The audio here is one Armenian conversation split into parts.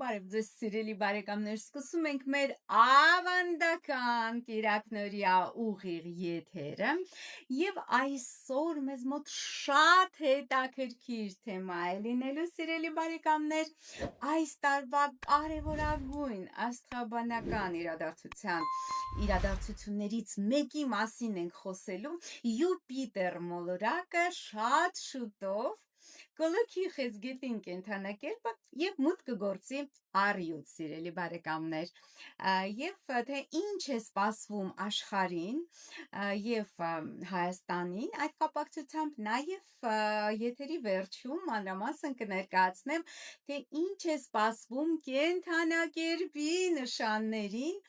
Բարև ձեզ սիրելի բարեկամներ, սկսում ենք մեր ավանդական Կիրակնօրյա ուղիղ եթերը եւ այսօր մեզ մոտ շատ հետաքրքիր թեմա է լինելու սիրելի բարեկամներ, այս տարվա կարևորագույն աստղաբանական իրադարձություններից մեկի մասին ենք խոսելու Յուպիտեր մոլորակը շատ շուտով կլքի խեցգետին կենթանակերպը եւ մուտք կգործի առյուծ սիրելի բարեկամներ եւ թե ինչ է սպասվում աշխարհին եւ Հայաստանին այդ կապակցությամբ նաեւ եթերի վերջում մանրամասն կներկայացնեմ թե ինչ է սպասվում կենթանակերպի նշաններին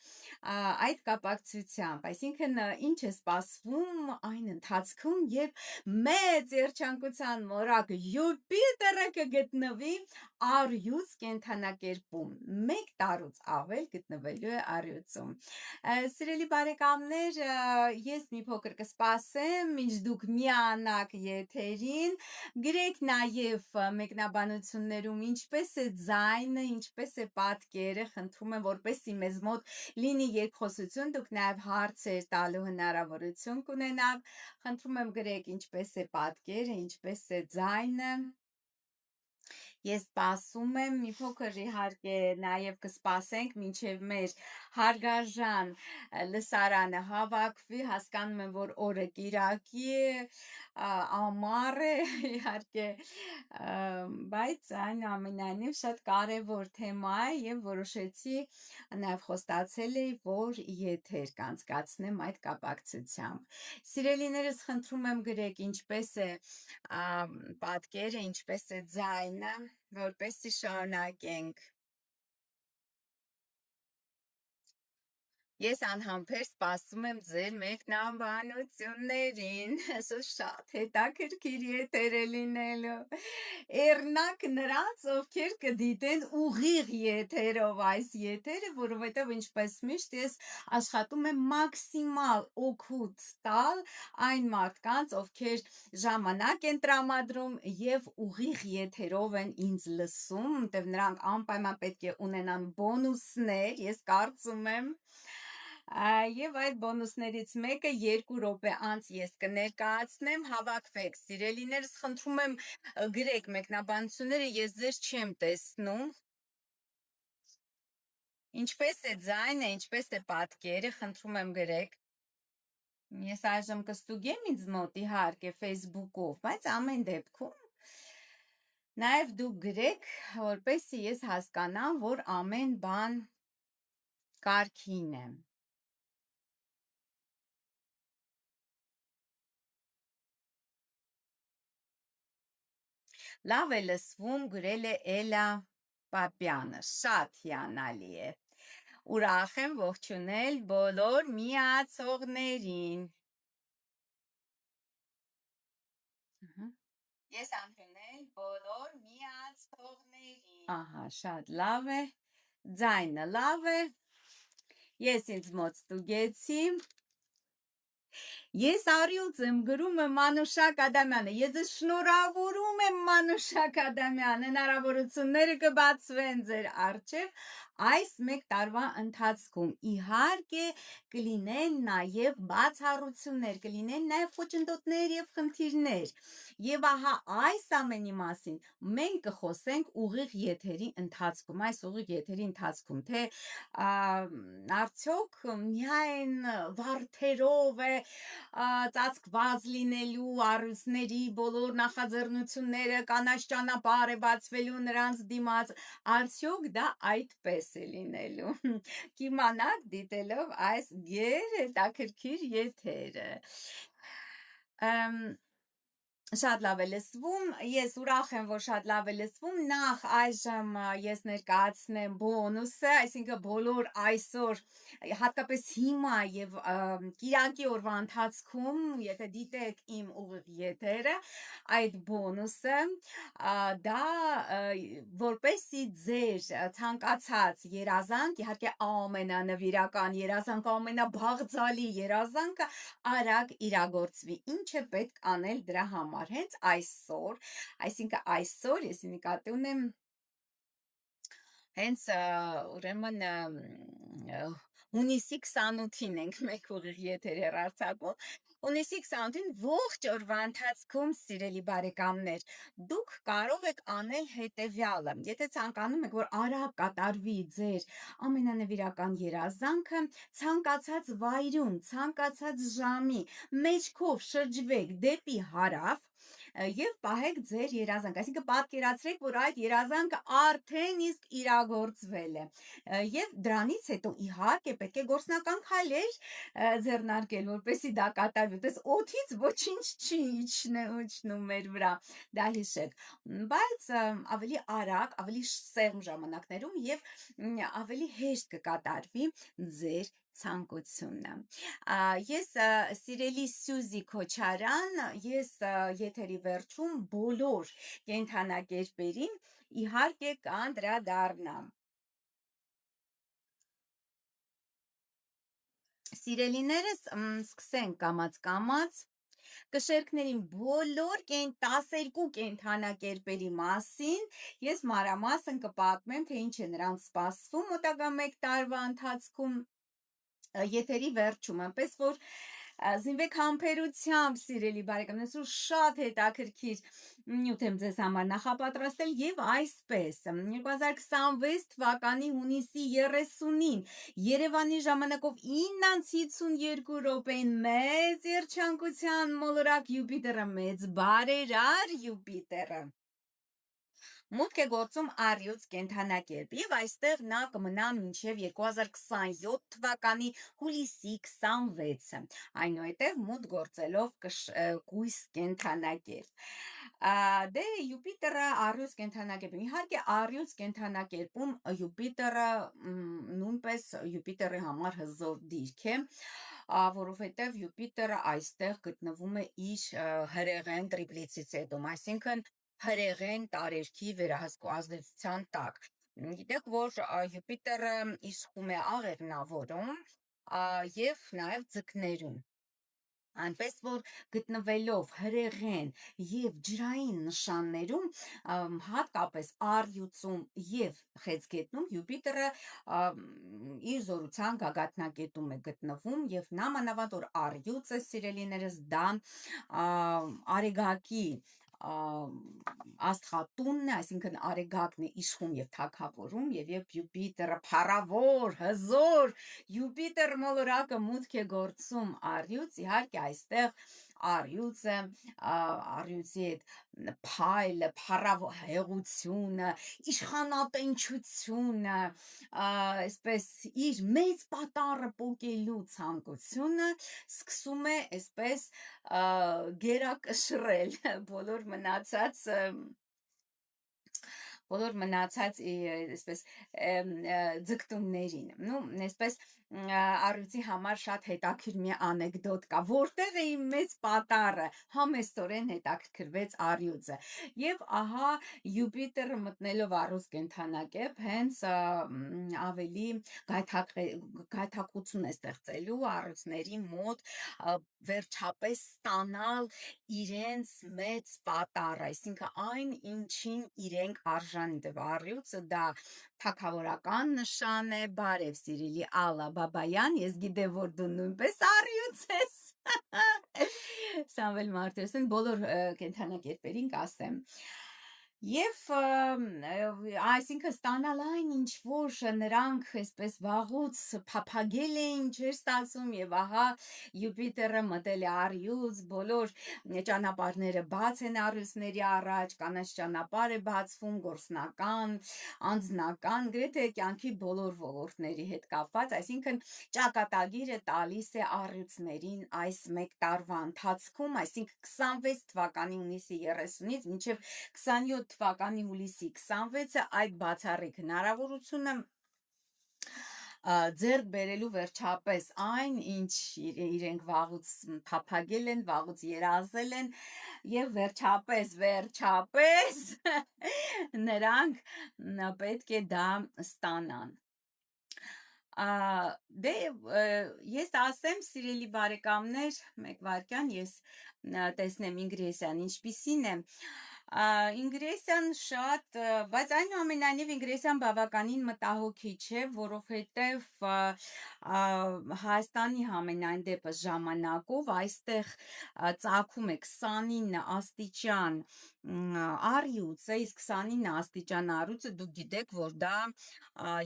այդ կապակցությամբ այսինքն ինչ է սպասվում այն ընթացքում երբ մեծ երջանկության մորակ Յուպիտերը կգտնվի առյուծ կենթանակերպում, մեկ տարուց ավել գտնվելու է առյուծում։ Սիրելի բարեկամներ, ես մի փոքր կսպասեմ, մինչ դուք միանաք եթերին, գրեք նաև մեկնաբանություններում ինչպես է ձայնը, ինչպես է պատկերը, խնդրում եմ, որպեսզի մեզ մոտ լինի երկխոսություն, դուք նաև հարցեր տալու հնարավորություն կունենաք, խնդրում եմ գրեք ինչպես է պատկերը, ինչպես է ձայնը։ Ես սպասում եմ, մի փոքր իհարկե նաև կսպասենք, մինչև մեր հարգարժան լսարանը հավաքվի, հասկանում եմ, որ օրը կիրակի է, ամառ է, իհարկե, բայց այնուամենայնիվ շատ կարևոր թեմա է եւ որոշեցի նաև խոստացել էի, որ եթեր կանցկացնեմ այդ կապակցությամբ։ Սիրելիներս, խնդրում եմ գրեք ինչպես է պատկերը, ինչպես է ձայնը, որպեսզի շարունակենք։ Ես անհամբեր սպասում եմ ձեր մեկնաբանություններին, շատ հետաքրքիր եթեր է լինելու։ Էռնակ նրանց, ովքեր կդիտեն ուղիղ եթերով այս եթերը, որովհետև ինչպես միշտ ես աշխատում եմ մաքսիմալ օգուտ տալ այն մարդկանց, ովքեր ժամանակ են տրամադրում եւ ուղիղ եթերով են ինձ լսում, որտեղ նրանք անպայման պետք է ունենան բոնուսներ, ես կարծում եմ։ Եվ այդ բոնուսներից մեկը 2 րոպե անց ես կներկայացնեմ, հավաքվեք սիրելիներս, խնդրում եմ գրեք մեկնաբանությունները, ես ձեզ չեմ տեսնում։ Ինչպես է ձայնը, ինչպես է պատկերը, խնդրում եմ գրեք։ Ես այժմ կստուգեմ ինձ մոտ իհարկե Facebook-ով, բայց ամեն դեպքում նաև դուք գրեք, որպեսզի ես հասկանամ, որ ամեն բան կարգին է։ Լավ է լսվում, գրել է Էլա Պապյանը, շատ հիանալի է։ Ուրախ եմ ողջունել բոլոր միացողներին։ Ես ընդունել բոլոր միացողներին։ Ահա, շատ լավ է։ Ձայնը լավ է։ Ես ինձ մոտ ստուգեցի։ Ես առյուծ եմ գրում եմ Մանուշակ Ադամյանը, ես ձեզ շնորհավորում եմ Մանուշակ Ադամյան, հնարավորությունները կբացվեն ձեր առջև այս մեկ տարվա ընթացքում, իհարկե կլինեն նաև բացառություններ, կլինեն նաև խոչընդոտներ եւ խնդիրներ, եւ ահա այս ամենի մասին մենք կխոսենք ուղիղ եթերի ընթացքում, այս ուղիղ եթերի ընթացքում, թե արդյոք միայն վարդերով է ծածկված լինելու առյուծների բոլոր նախաձեռնությունները, կանաչ ճանապարհ է բացվելու նրանց դիմաց, արդյոք դա այդպես է լինելու։ Կիմանաք դիտելով այս գերհետաքրքիր եթերը։ Շատ լավ է լսվում, ես ուրախ եմ, որ շատ լավ է լսվում, նախ այժմ ես ներկայացնեմ բոնուսը, այսինքն բոլոր այսօր, հատկապես հիմա եւ կիրակի օրվա ընթացքում, եթե դիտեք իմ ուղիղ եթերը, այդ բոնուսը, դա որպեսզի ձեր ցանկացած երազանք, իհարկե ամենանվիրական երազանքը, ամենաբաղձալի երազանքը արագ իրագործվի, ինչ է պետք անել դրա համար։ Հենց այսօր, այսինքն այսօր ես նկատի ունեմ Հենց ուրեմն հունիսի 28-ին ենք մեկ ուղիղ եթեր հեռարձակում։ Հունիսի 28-ին ողջ օրվա ընթացքում, սիրելի բարեկամներ, դուք կարող եք անել հետևյալը։ Եթե ցանկանում եք, որ արագ կատարվի ձեր ամենանվիրական երազանքը, ցանկացած վայրում, ցանկացած ժամի մեջքով շրջվեք դեպի հարավ եւ պահեք ձեր երազանք, այսինքն պատկերացրեք, որ այդ երազանքը արդեն իսկ իրագործվել է եւ դրանից հետո իհարկե պետք է գործնական քայլեր ձեռնարկել, որպեսզի դա կատարվի։ Դες օթից ոչինչ չի իջնում մեր վրա, դա հիշեք, բայց ավելի արագ, ավելի սեղմ ժամանակներում եւ ավելի հեշտ կկատարվի ձեր ցանկությունը։ Ես սիրելի Սյուզի Քոչարյան, ես եթերի վերջում բոլոր կենդանակերպերին իհարկե կանդրադառնամ։ Սիրելիներս, սկսենք կամաց-կամաց։ Կշերքներին բոլոր 12 կենդանակերպերի մասին ես մանրամասն կպատմեմ, թե ինչ է նրանց սպասվում մոտակա 1 տարվա ընթացքում եթերի վերջում, այնպես որ զինվեք համբերությամբ, սիրելի բարեկամներ, ու շատ հետաքրքիր նյութ եմ ձեզ համար նախապատրաստել եւ այսպես 2026 թվականի հունիսի 30-ին Երևանի ժամանակով 9:52 րոպեին մեծ երջանկության մոլորակ Յուպիտերը, մեծ բարերար Յուպիտերը մուտք է գործում առյուծ կենդանակերպ եւ այստեղ նա կմնա մինչեւ 2027 թվականի հուլիսի 26-ը, այնուհետև մուտք գործելով կույս կենդանակերպ։ Դե Յուպիտերը առյուծ կենդանակերպում, իհարկե առյուծ կենդանակերպում Յուպիտերը նույնպես Յուպիտերի համար հզոր դիրք է, որովհետև Յուպիտերը այստեղ գտնվում է իր հրեղեն տրիպլիցիտետում, այսինքն հրեղեն տարերքի վերահսկվածության տակ։ Գիտեք, որ Յուպիտերը իշխում է աղեղնավորում եւ նաեւ ձկներում։ Այնպես որ գտնվելով հրեղեն եւ ջրային նշաններում, հատկապես առյուծում եւ խեցգետնում Յուպիտերը իր զորության գագաթնակետում է գտնվում եւ նամանավանդ որ առյուծը, սիրելիներս, դա արեգակի աստղատունն է, այսինքն արեգակն է իշխում եւ թագավորում եւ երբ Յուպիտերը փառավոր, հզոր Յուպիտեր մոլորակը մուտք է գործում առյուծ, իհարկե այստեղ առյուծի այդ փայլը, փառահեղությունը, իշխանատենչությունը, այսպես իր մեծ պատառը պոկելու ցանկությունը սկսում է այսպես գերակշռել բոլոր մնացած այսպես ձգտումներին։ Ну, այսպես առյուծի համար շատ հետաքրքիր մի անեկդոտ կա, որտեղ է իմ մեծ պատառը, համեստորեն հետաքրքրվեց առյուծը։ Եվ ահա Յուպիտերը մտնելով առյուծ կենդանակերպ հենց ավելի գայթակղություն է ստեղծելու առյուծների մոտ վերջապես ստանալ իրենց մեծ պատառը, այսինքն այն ինչին իրենք արժանի դեպ առյուծը դա թագավորական նշան է, բարև սիրելի Ալլա Բաբայան, ես գիտեմ, որ դու նույնպես առյուծ ես, Սամվել Մարտիրոսյան, բոլոր կենդանակերպերին կասեմ, Եվ այսինքն ստանալ այն ինչ որ նրանք այսպես վաղուց փափագել էին, չէր ստացվում եւ ահա Յուպիտերը մտել է առյուծ, բոլոր ճանապարհները բաց են առյուծների առաջ, կանաչ ճանապարհ է բացվում, գործնական, անձնական, գրեթե կյանքի բոլոր ոլորտների հետ կապված, այսինքն ճակատագիրը տալիս է առյուծներին այս 1 տարվա ընթացքում, այսինքն 26 թվականի հունիսի 30-ից մինչև 27 թվականի հուլիսի 26-ը այդ բացառիկ հնարավորությունը ձեռք բերելու վերջապես այն, ինչ իրենք վաղուց փափագել են, վաղուց երազել են եւ վերջապես նրանք պետք է դա ստանան։ Դե ես ասեմ, սիրելի բարեկամներ, մեկ վարքյան ես տեսնեմ Ինգրեսյան ինչպիսին է, Ինգրեսիան շատ, բայց այնուամենայնիվ ինգրեսիան բավականին մտահոգիչ է, որովհետև Հայաստանի համենայն դեպս ժամանակով այստեղ ծագում է 29 աստիճան առյուծը, իսկ 29 աստիճան առյուծը դուք գիտեք, որ դա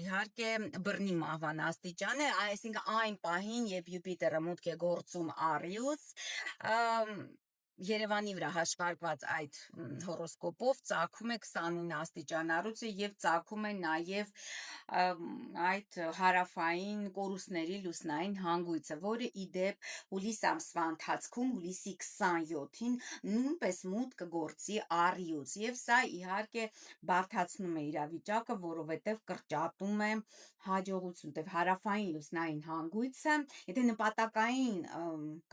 իհարկե բռնի մահվան աստիճան է, այսինքն այն պահին, երբ Յուպիտերը մուտք է գործում առյուծ, Երևանի վրա հաշվարկված այդ հորոսկոպով ծագում է 29 աստիճան առյուծը եւ ծագում է նաեւ այդ հարավային կորուստների լուսնային հանգույցը, որը ի դեպ հուլիս ամսվա ընթացքում հուլիսի 27-ին նույնպես մուտք կգործի առյուծ եւ սա իհարկե բարդացնում է իրավիճակը, որովհետեւ կրճատում է հաջողություն, դեպ հարավային լուսնային հանգույցը, եթե նպատակային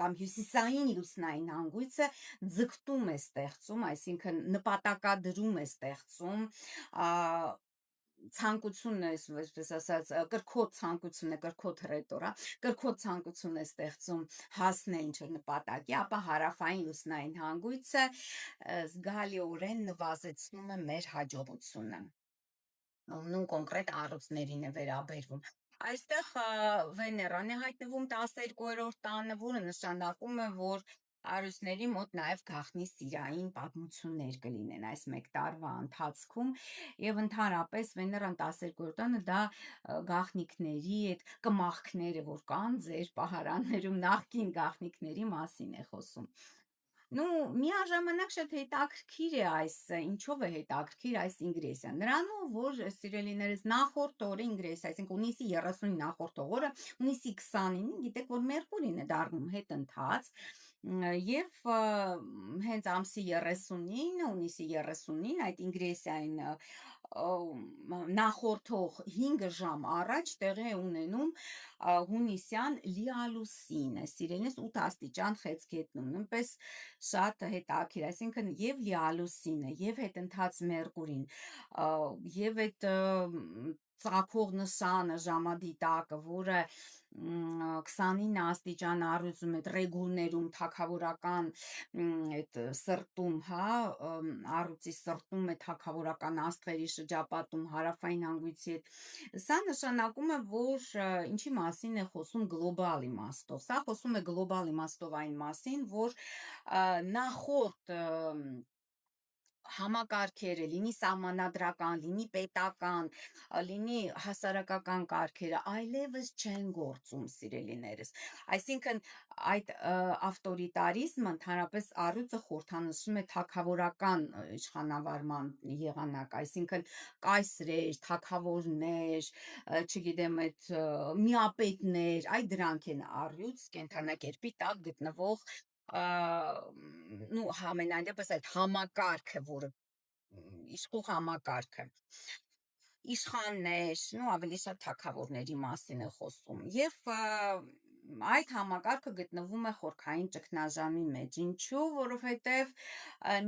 կամ հյուսիսային լուսնային հանգույցը ձգտում է ստեղծում, այսինքն նպատակադրում է ստեղծում, ցանկությունն է, այսպես ասած, կրքոտ ցանկությունն է, կրքոտ հռետոր, կրքոտ ցանկություն է ստեղծում հասնել ինչ-որ նպատակի, ապա հարավային լուսնային հանգույցը զգալիորեն նվազեցնում է մեր հաջողությունը։ Նույն կոնկրետ առյուծներին է վերաբերվում։ Այստեղ Վեներան է հայտնվում 12-րդ տանը, որը նշանակում է, որ առյուծների մոտ նաև գաղտնի սիրային պատմություններ կլինեն այս մեկ տարվա ընթացքում եւ ընդհանրապես Վեներան 12-րդ տանը դա գաղտնիքների այդ կմախքները, որ կան ձեր պահարաններում նախկին գաղտնիքների մասին է խոսում։ Միաժամանակ շատ հետաքրքիր է այս, ինչով է հետաքրքիր այս ինգրեսիան։ Նրանով, որ սիրելիներս նախորդ օրը ինգրեսիա, այսինքն ունիսի 30-ի նախորդ օրը, ունիսի 29-ին, գիտեք, որ Մերկուրին է դառնում հետընթաց, եւ հենց ամսի 30-ին, ունիսի 30-ին այդ ինգրեսիային նախորդող 5 ժամ առաջ տեղի է ունենում հունիսյան լիալուսինը, սիրելիս 8 աստիճան խեցգետնում, նույնպես շատ հետաքրքիր, այսինքն եւ լիալուսինը, եւ հետընթաց Մերկուրին, եւ այդ ծագող նշանը ժամադիտակը, որը 29 աստիճան առյուծում այդ ռեգուլներում թագավորական այդ սրտում, հա, առյուծի սրտում է թագավորական աստղերի շրջապատում հարավային հանգույցի հետ, սա նշանակում է, որ ինչի մասին է խոսում գլոբալ իմաստով, սա խոսում է գլոբալ իմաստով այն մասին, որ նախորդ համակարգերը, լինի սահմանադրական, լինի պետական, լինի հասարակական կարգերը, այլևս չեն գործում, սիրելիներս։ Այսինքն այդ ավտորիտարիզմը ընդհանրապես առյուծը խորհրդանշում է թագավորական իշխանավարման եղանակ, այսինքն կայսրեր, թագավորներ, չգիտեմ, այդ միապետներ, այ դրանք են առյուծ կենդանակերպի տակ գտնվող համենայն դեպս այդ համակարգը, որը իշխող համակարգը, իշխաններ, ավելի շատ թագավորների մասին է խոսում, եւ այդ համակարգը գտնվում է խորքային ճգնաժամի մեջ, ինչու, որովհետև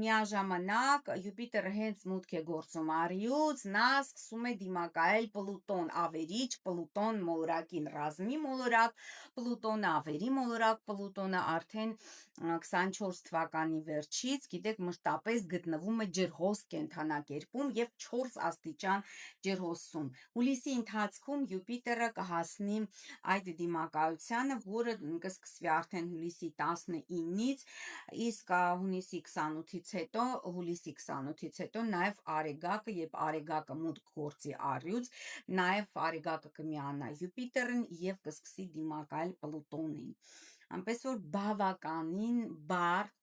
միաժամանակ Յուպիտերը հենց մուտք է գործում առյուծ, նա սկսում է դիմակայել Պլուտոն ավերիչ, Պլուտոն մոլորակին ռազմի մոլորակ, Պլուտոնը ավերի մոլորակ, Պլուտոնը արդեն 24 թվականի վերջից, գիտեք, մշտապես գտնվում է ջրհոս կենդանակերպում եւ 4 աստիճան ջրհոսում։ Հուլիսի ընթացքում Յուպիտերը կհասնի այդ դիմակայությանը, որը կսկսվի արդեն հուլիսի 19-ից, իսկ հունիսի 28-ից հետո, հուլիսի 28-ից հետո նաև Արեգակը, երբ Արեգակը մուտք գործի առյուծ, նաև Արեգակը կմիանա Յուպիտերին եւ կսկսի դիմակայել Պլուտոնին։ Այնպես որ բավականին բարդ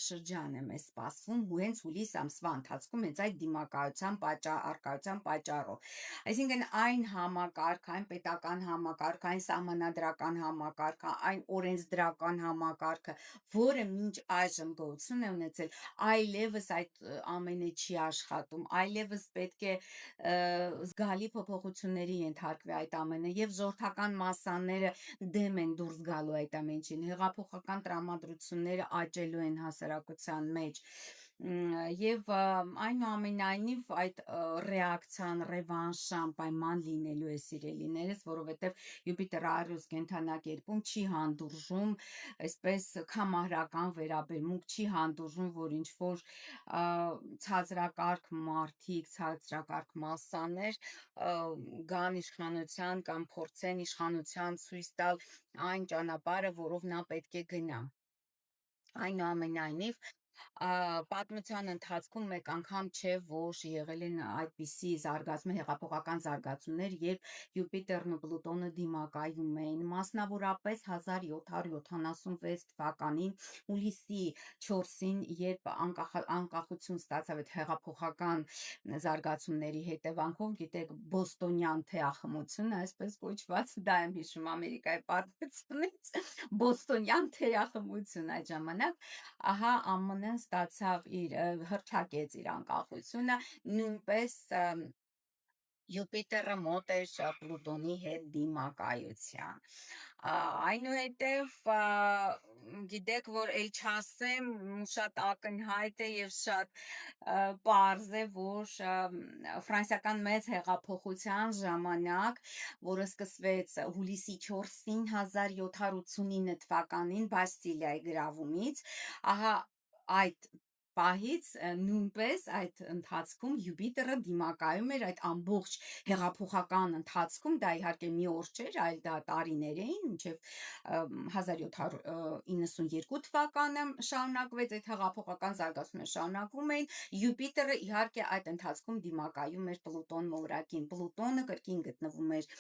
շրջան է մեզ սպասվում հենց հուլիս ամսվա ընթացքում հենց այդ դիմակայության արկայության պատճառով։ Այսինքն այն համակարգ, այն պետական համակարգ, այն սահմանադրական համակարգը, այն օրենսդրական համակարգը, որը մինչ այժմ գոյություն է ունեցել, այլևս այդ ամենը չի աշխատում, այլևս պետք է զգալի փոփոխությունների ենթարկվի այդ ամենը եւ ժողովրդական մասսաները դեմ են դուրս գալու այդ ամենին, հեղափոխական տրամադրությունները աճելու են հասարակության մեջ Եվ այնուամենայնիվ այդ ռեակցիան, ռևանշան պայման լինելու է սիրելիներս, որովհետև Յուպիտեր Արիուս կենդանակերպում չի հանդուրժում, այսպես քամահրական վերաբերմունք չի հանդուրժում, որ ինչ որ ցածրակարգ մարդիկ, ցածրակարգ մասսաներ գան իշխանության կամ փորձեն իշխանության ցույց տալ այն ճանապարհը, որով նա պետք է գնա։ Այնուամենայնիվ, պատմության ընթացքում մեկ անգամ չէ, որ եղել են այդպիսի զարգացում, հեղափոխական զարգացումներ, երբ Յուպիտերն ու Պլուտոնը դիմակայում էին, մասնավորապես 1776 թվականին հուլիսի 4-ին, երբ անկախություն ստացավ այդ հեղափոխական զարգացումների հետևանքով, գիտեք, բոստոնյան թեախմությունը, այսպես կոչված, դա եմ հիշում Ամերիկայի պատմությունից, բոստոնյան թեախմություն այդ ժամանակ, ահա ԱՄՆ-ն ստացավ հռչակեց իր անկախությունը, նույնպես Յուպիտերը մոտ էր Պլուտոնի հետ դիմակայության։ Այնուհետև գիտեք, որ էլ չասեմ, շատ ակնհայտ է եւ շատ պարզ է, որ ֆրանսիական մեծ հեղափոխության ժամանակ, որը սկսվեց հուլիսի 4-ին 1789 թվականին Բաստիլիայի գրավումից, ահա այդ պահից նույնպես այդ ընթացքում Յուպիտերը դիմակայում էր այդ ամբողջ հեղափոխական ընթացքում, դա իհարկե մի օր չէր, այլ դա տարիներ էին, մինչև 1792 թվականը շարունակվեց այդ հեղափոխական զարգացումները շարունակվում էին, Յուպիտերը իհարկե այդ ընթացքում դիմակայում էր Պլուտոն մոլորակին, Պլուտոնը կրկին գտնվում էր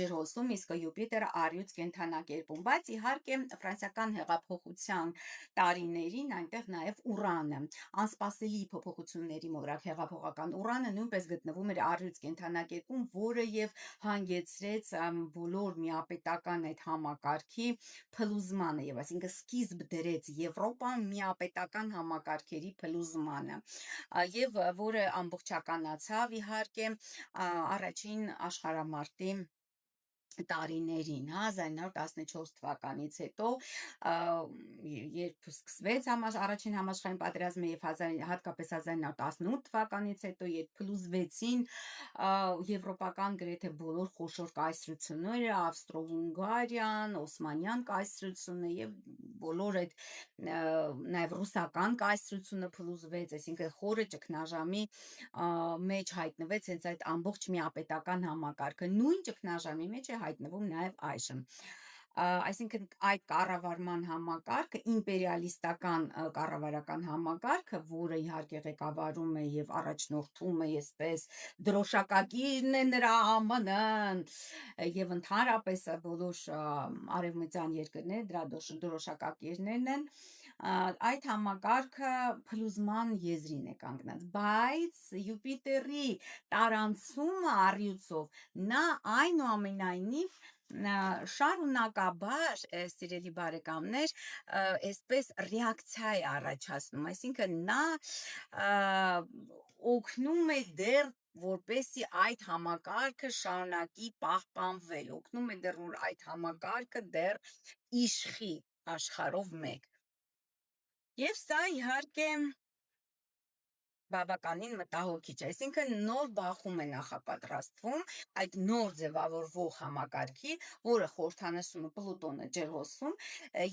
ջրհոսում, իսկ Յուպիտերը առյուծ կենդանակերպում, բայց իհարկե ֆրանսիական հեղափոխության տարիներին այնտեղ նաև Ուրանը, անսպասելի փոփոխությունների մոլորակ հեղափոխական Ուրանը նույնպես գտնվում էր առյուծ կենդանակերպում, որը եւ հանգեցրեց բոլոր միապետական այդ համակարգի փլուզմանը եւ այսինքն սկիզբ դրեց Եվրոպան միապետական համակարգերի փլուզմանը եւ որը ամբողջականացավ իհարկե առաջին աշխարհամարտի տարիներին, 1914 թվականից հետո, երբ սկսվեց առաջին համաշխարհային պատերազմը եւ հատկապես 1918 թվականից հետո, երբ փլուզվեցին եվրոպական գրեթե բոլոր խոշոր կայսրությունները, Ավստրո-Հունգարիան, Օսմանյան կայսրությունը եւ բոլոր այդ նաեւ ռուսական կայսրությունը փլուզվեց, այսինքն խորը ճգնաժամի մեջ հայտնվեց հենց այդ ամբողջ միապետական համակարգը, նույն ճգնաժամի մեջ է հայտնվում նաև այժմ։ Այսինքն այդ կառավարման համակարգը, իմպերիալիստական կառավարական համակարգը, որը իհարկե ղեկավարում է եւ առաջնորդում է այսպես դրոշակակիրն է նրա ԱՄՆ-ն եւ ընդհանրապես բոլոր արևմտյան երկրները դրա դրոշակակիրներն են, այդ համակարգը փլուզման եզրին է կանգնած, բայց Յուպիտերի տարանցումը առյուծով նա այնուամենայնիվ շարունակաբար, սիրելի բարեկամներ, այսպես ռեակցիա է առաջացնում, այսինքն նա օգնում է դեռ որպեսի այդ համակարգը շարունակի պահպանվել, օգնում է դեռ որ այդ համակարգը դեռ իշխի աշխարհով մեկ։ Եվ սա իհարկե բավականին մտահոգիչ, այսինքն նոր բախում է նախապատրաստվում այդ նոր ձևավորվող համակարգի, որը խորհրդանշում է Պլուտոնը ջրհոսում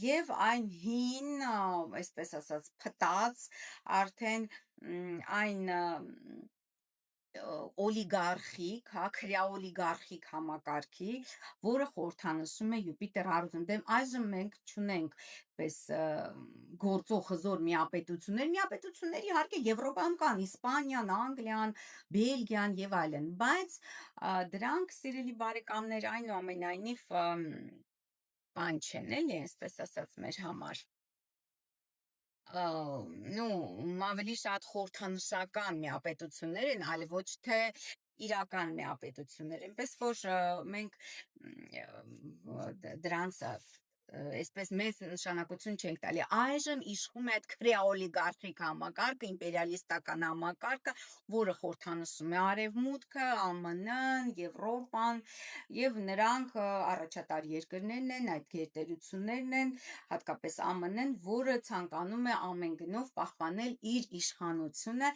եւ այն հին, այսպես ասած, փտած արդեն այն օլիգարխիկ, քրեաօլիգարխիկ համակարգի, որը խորհրդանշում է Յուպիտեր առյուծում։ Դե այժմ մենք չունենք պես գործող հզոր միապետություններ իհարկե Եվրոպայում կան, Իսպանիան, Անգլիան, Բելգիան եւ այլն, բայց դրանք սիրելի բարեկամներ այնուամենայնիվ բան չեն, էլի, այսպես ասած, մեր համար ավելի շատ խորհրդանշական միապետություններ են, այլ ոչ թե իրական միապետություններ, այնպես որ մենք դրանց այսպես մեծ նշանակություն չենք տալի։ Այժմ իշխում է այդ քրեաօլիգարխիկ համակարգը, իմպերիալիստական համակարգը, որը խորհրդանշում է Արևմուտքը, ԱՄՆ-ն, Եվրոպան, եւ նրանք առաջատար երկրներն են, այդ գերտերություններն են, հատկապես ԱՄՆ-ն, որը ցանկանում է ամեն գնով պահպանել իր իշխանությունը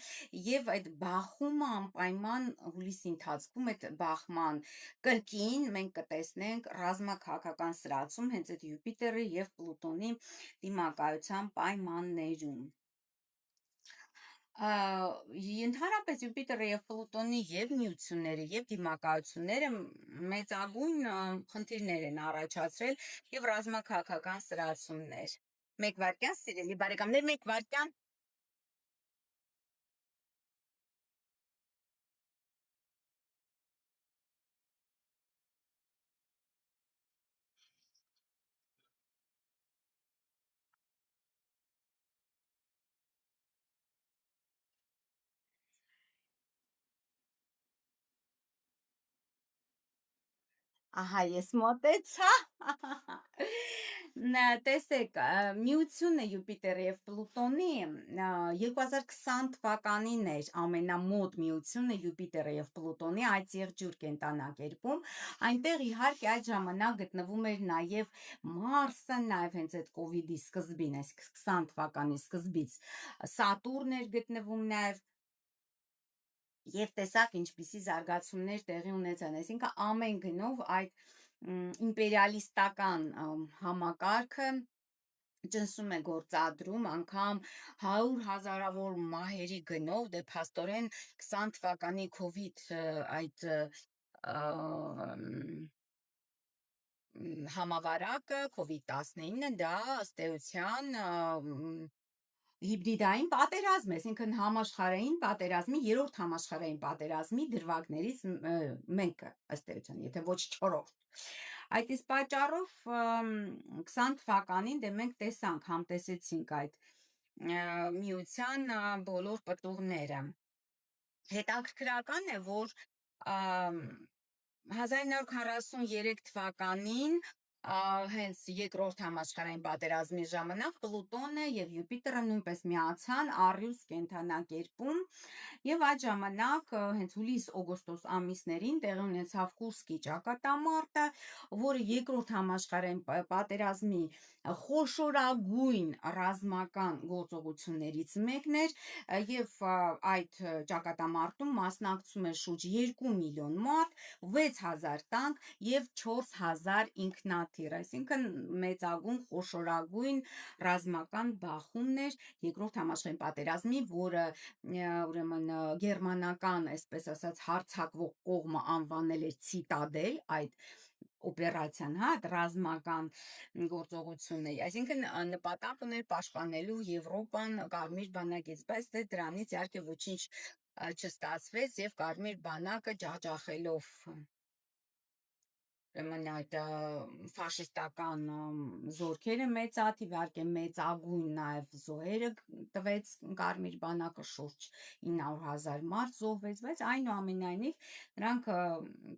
եւ այդ բախումը անպայման հուլիսի ընթացքում այդ բախման կրկին մենք կտեսնենք ռազմաքաղաքական սրացում հենց այդ Յուպիտերի եւ Պլուտոնի դիմակայության պայմաններում։ Ընդհանրապես Յուպիտերը եւ Պլուտոնի եւ միությունները եւ դիմակայությունները մեծագույն խնդիրներ են առաջացրել եւ ռազմաքաղաքական սրացումներ։ Մեկ վարքյան, սիրելի բարեկամներ, մեկ վարքյան։ Ահա ես մոտեցա։ Տեսեք, միությունը Յուպիտերի եւ Պլուտոնի 2020 թվականին էր ամենամոտ միությունը Յուպիտերի եւ Պլուտոնի այդ եղջյուր կենտանակերպում, այնտեղ իհարկե այդ ժամանակ գտնվում էր նաեւ Մարսը, նաեւ հենց այդ կոവിഡ്ի սկզբին, այս 20 թվականի սկզբից Սատուրն էր գտնվում նաեւ եւ տեսակ ինչպիսի զարգացումներ տեղի ունեցան, այսինքն ամեն գնով այդ իմպերիալիստական համակարգը ջնսում է գործադրում անգամ 100 հազարավոր մահերի գնով, դե փաստորեն 20 թվականի կոവിഡ് այդ համավարակը COVID-19 դա ըստ էության հիբրիդային պատերազմ է, այսինքն համաշխարհային պատերազմի, երրորդ համաշխարհային պատերազմի դրվագներից մեկը, ըստ էության, եթե ոչ չորրորդ։ Այդ իսկ պատճառով 20 թվականին դե մենք տեսանք, համտեսեցինք այդ միության բոլոր պտուղները։ Հետաքրքրական է, որ 1943 թվականին հենց երկրորդ համաշխարհային պատերազմի ժամանակ Պլուտոնը եւ Յուպիտերը նույնպես միացան Առյուծ կենտանակերպում եւ այդ ժամանակ հենց հուլիս-օգոստոս ամիսներին տեղի ունեցավ Կուրսկի ճակատամարտը, որը երկրորդ համաշխարհային պատերազմի խոշորագույն ռազմական գործողություններից մեկն էր եւ այդ ճակատամարտում մասնակցում էր շուրջ 2 միլիոն մարդ, 6000 տանկ եւ 4000 ինքնաթիռ, այսինքն մեծագույն խոշորագույն ռազմական բախումներ երկրորդ համաշխարհային պատերազմի, որը ուրեմն գերմանական, այսպես ասած, հարձակվող կողմը անվանել էր ցիտադել, այդ օպերացիան, հա, ռազմական գործողությունների, այսինքն նպատակ ուներ պաշտպանելու Եվրոպան Կարմիր բանակից, բայց դե դրանից իհարկե ոչինչ չստացվեց եւ Կարմիր բանակը ջախջախելով ուրեմն այդ ֆաշիստական զորքերը մեծաթիվ, իհարկե մեծագույն նաև զոհերը տվեց Կարմիր բանակը, շուրջ 900,000 մարդ զոհվեց, բայց այնուամենայնիվ նրանք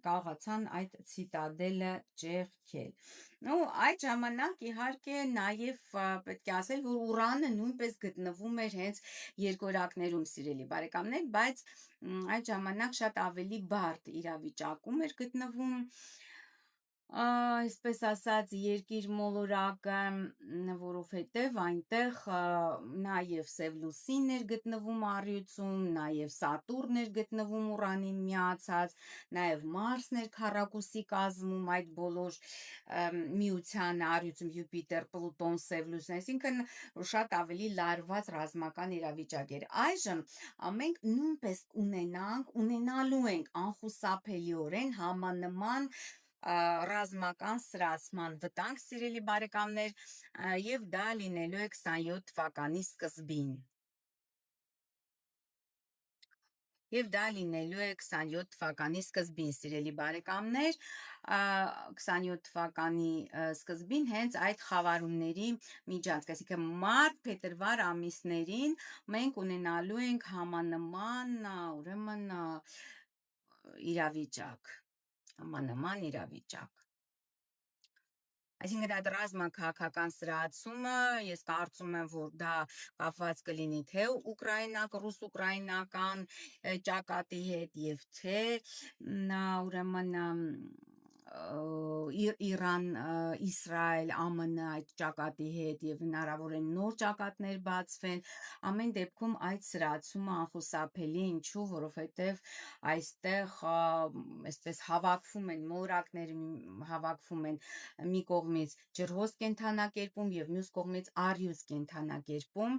կարողացան այդ ցիտադելը ճեղքել։ Ու այդ ժամանակ իհարկե նաև պետք է ասել, որ ուրանը նույնպես գտնվում էր հենց երկորակներում, սիրելի բարեկամներ, բայց այդ ժամանակ շատ ավելի բարդ իրավիճակում էր գտնվում այսպես ասած երկիր մոլորակը, որովհետև այնտեղ նաև Սևլուսին էր գտնվում առյուծում, նաև Սատուրն էր գտնվում Ուրանին միացած, նաև Մարսն էր քառակուսի կազմում այդ բոլոր միության առյուծում Յուպիտեր, Պլուտոն, Սևլուսն, այսինքն շատ ավելի լարված ռազմական իրավիճակ էր։ Այժմ մենք նույնպես ունենալու ենք անխուսափելիորեն համանման ռազմական սրացման վտանգ, սիրելի բարեկամներ, եւ դա լինելու է 27 թվականի սկզբին։ Եվ դա լինելու է 27 թվականի սկզբին, սիրելի բարեկամներ, 27 թվականի սկզբին հենց այդ խավարումների միջանցք, այսինքն մարտ-փետրվար ամիսներին մենք ունենալու ենք համանման, ուրեմն իրավիճակ, համանման իրավիճակ։ Այսինքն այդ ռազմաքաղաքական սրացումը ես կարծում եմ, որ դա կապված կլինի թե ռուս-ուկրաինական ճակատի հետ եւ թե ուրեմն Իրան, Իսրայել, ԱՄՆ այդ ճակատի հետ եւ հնարավոր է նոր ճակատներ բացվեն, ամեն դեպքում այդ սրացումը անխուսափելի, ինչու, որովհետեւ այստեղ այսպես հավաքվում են մոլորակներ, հավաքվում են մի կողմից ջրհոս կենթանակերպում եւ մյուս կողմից առյուծ կենթանակերպում,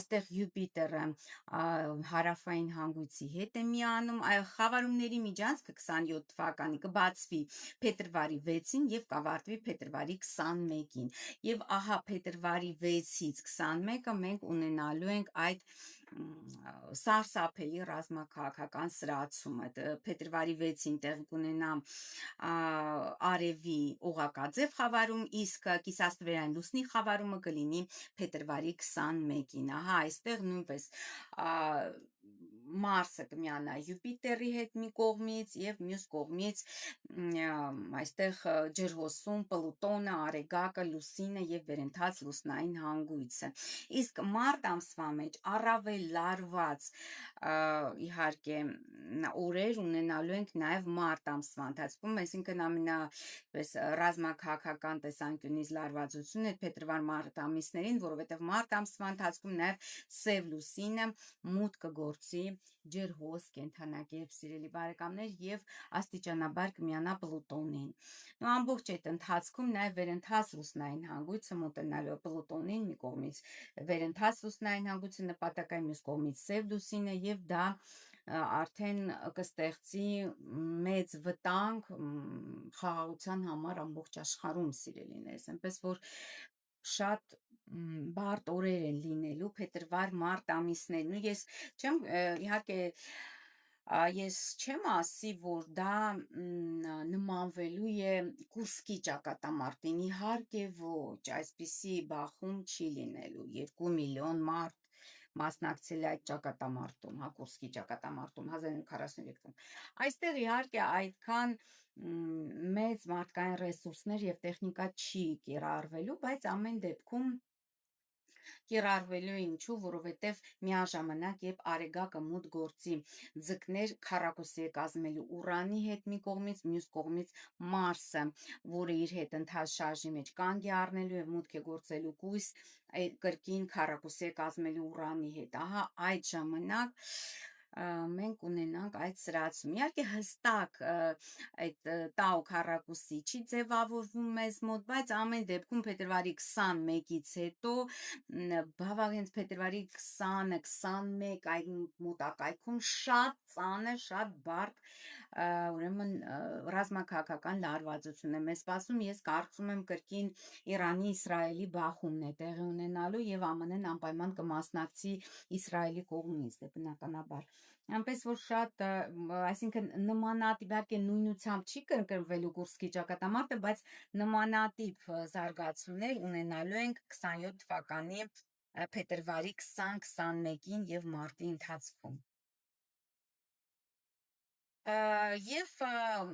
այստեղ Յուպիտերը հարավային հանգույցի հետ է միանում, խավարումների միջանցքը 27 թվականի կբացվի փետրվարի 6-ին եւ կավարտվի փետրվարի 21-ին։ Եվ ահա փետրվարի 6-ից 21-ը մենք ունենալու ենք այդ սարսափելի ռազմաքաղաքական սրացումը։ Փետրվարի 6-ին տեղի կունենա արևի օղակաձև խավարում, իսկ կիսաստվերային լուսնի խավարումը կլինի փետրվարի 21-ին։ Ահա այստեղ նույնպես Մարսը կմիանա Յուպիտերի հետ մի կողմից եւ մյուս կողմից այստեղ ջրհոսում Պլուտոնը, Արեգակը, Լուսինը եւ վերընթաց լուսնային հանգույցը։ Իսկ մարտ ամսվա մեջ առավել լարված իհարկե օրեր ունենալու ենք նաեւ մարտ ամսվա ընթացքում, այսինքն ամենապես ռազմաքաղաքական տեսանկյունից լարվածությունը փետրվար-մարտ ամիսներին, որովհետեւ մարտ ամսվա ընթացքում նաեւ սև լուսինը մուտք կգործի ջրհոս կենթանակերպ, սիրելի բարեկամներ, եւ աստիճանաբար կմիանա Պլուտոնին։ Ամբողջ այդ ընթացքում նաեւ վերընթաց լուսնային հանգույցը մոտենալու Պլուտոնին, մի կողմից վերընթաց լուսնային հանգույցը նպատակային, մյուս կողմից սև լուսինը, եւ դա արդեն կստեղծի մեծ վտանգ խաղաղության համար ամբողջ աշխարհում, սիրելիներս, այնպես որ շատ բարդ օրեր են լինելու փետրվար-մարտ ամիսներն, ու ես չեմ իհարկե ես չեմ ասի, որ դա նմանվելու է Կուրսկի ճակատամարտին, իհարկե ոչ, այսպիսի բախում չի լինելու, 2 միլիոն մարդ մասնակցել է այդ ճակատամարտում, Կուրսկի ճակատամարտում 1943 թվականին։ Այստեղ իհարկե այդքան մեծ մարդկային ռեսուրսներ եւ տեխնիկա չի կիրառվելու, բայց ամեն դեպքում կիրառվելու է, ինչու, որովհետև միաժամանակ երբ Արեգակը մուտք գործի ձկներ քառակուսի է կազմելու Ուրանի հետ մի կողմից, մյուս կողմից Մարսը, որը իր հետ ընթաց շարժի մեջ կանգ է առնելու եւ մուտք է գործելու կույս կրկին քառակուսի է կազմելու Ուրանի հետ։ Ահա այդ ժամանակ մենք ունենանք այդ սրացում։ Իհարկե հստակ այդ տաու քառակուսի չի ձևավորվում մեզ մոտ, բայց ամեն դեպքում փետրվարի 21-ից հետո բավական հենց փետրվարի 20-21 այդ մոտակայքում շատ ծանր, շատ բարդ ուրեմն ռազմաքաղաքական լարվածություն է մեզ սպասում։ Ես կարծում եմ կրկին Իրանի Իսրայելի բախումն է տեղի ունենալու եւ ԱՄՆ-ն անպայման կմասնակցի Իսրայելի կողմից, դե բնականաբար։ Այնպես որ շատ, այսինքն նմանատիպ, իհարկե նույնությամբ չի կրկնվելու Կուրսկի ճակատամարտը, բայց նմանատիպ զարգացումներ ունենալու ենք 27 թվականի փետրվարի 20-21-ին եւ մարտի ընթացքում։ Եվ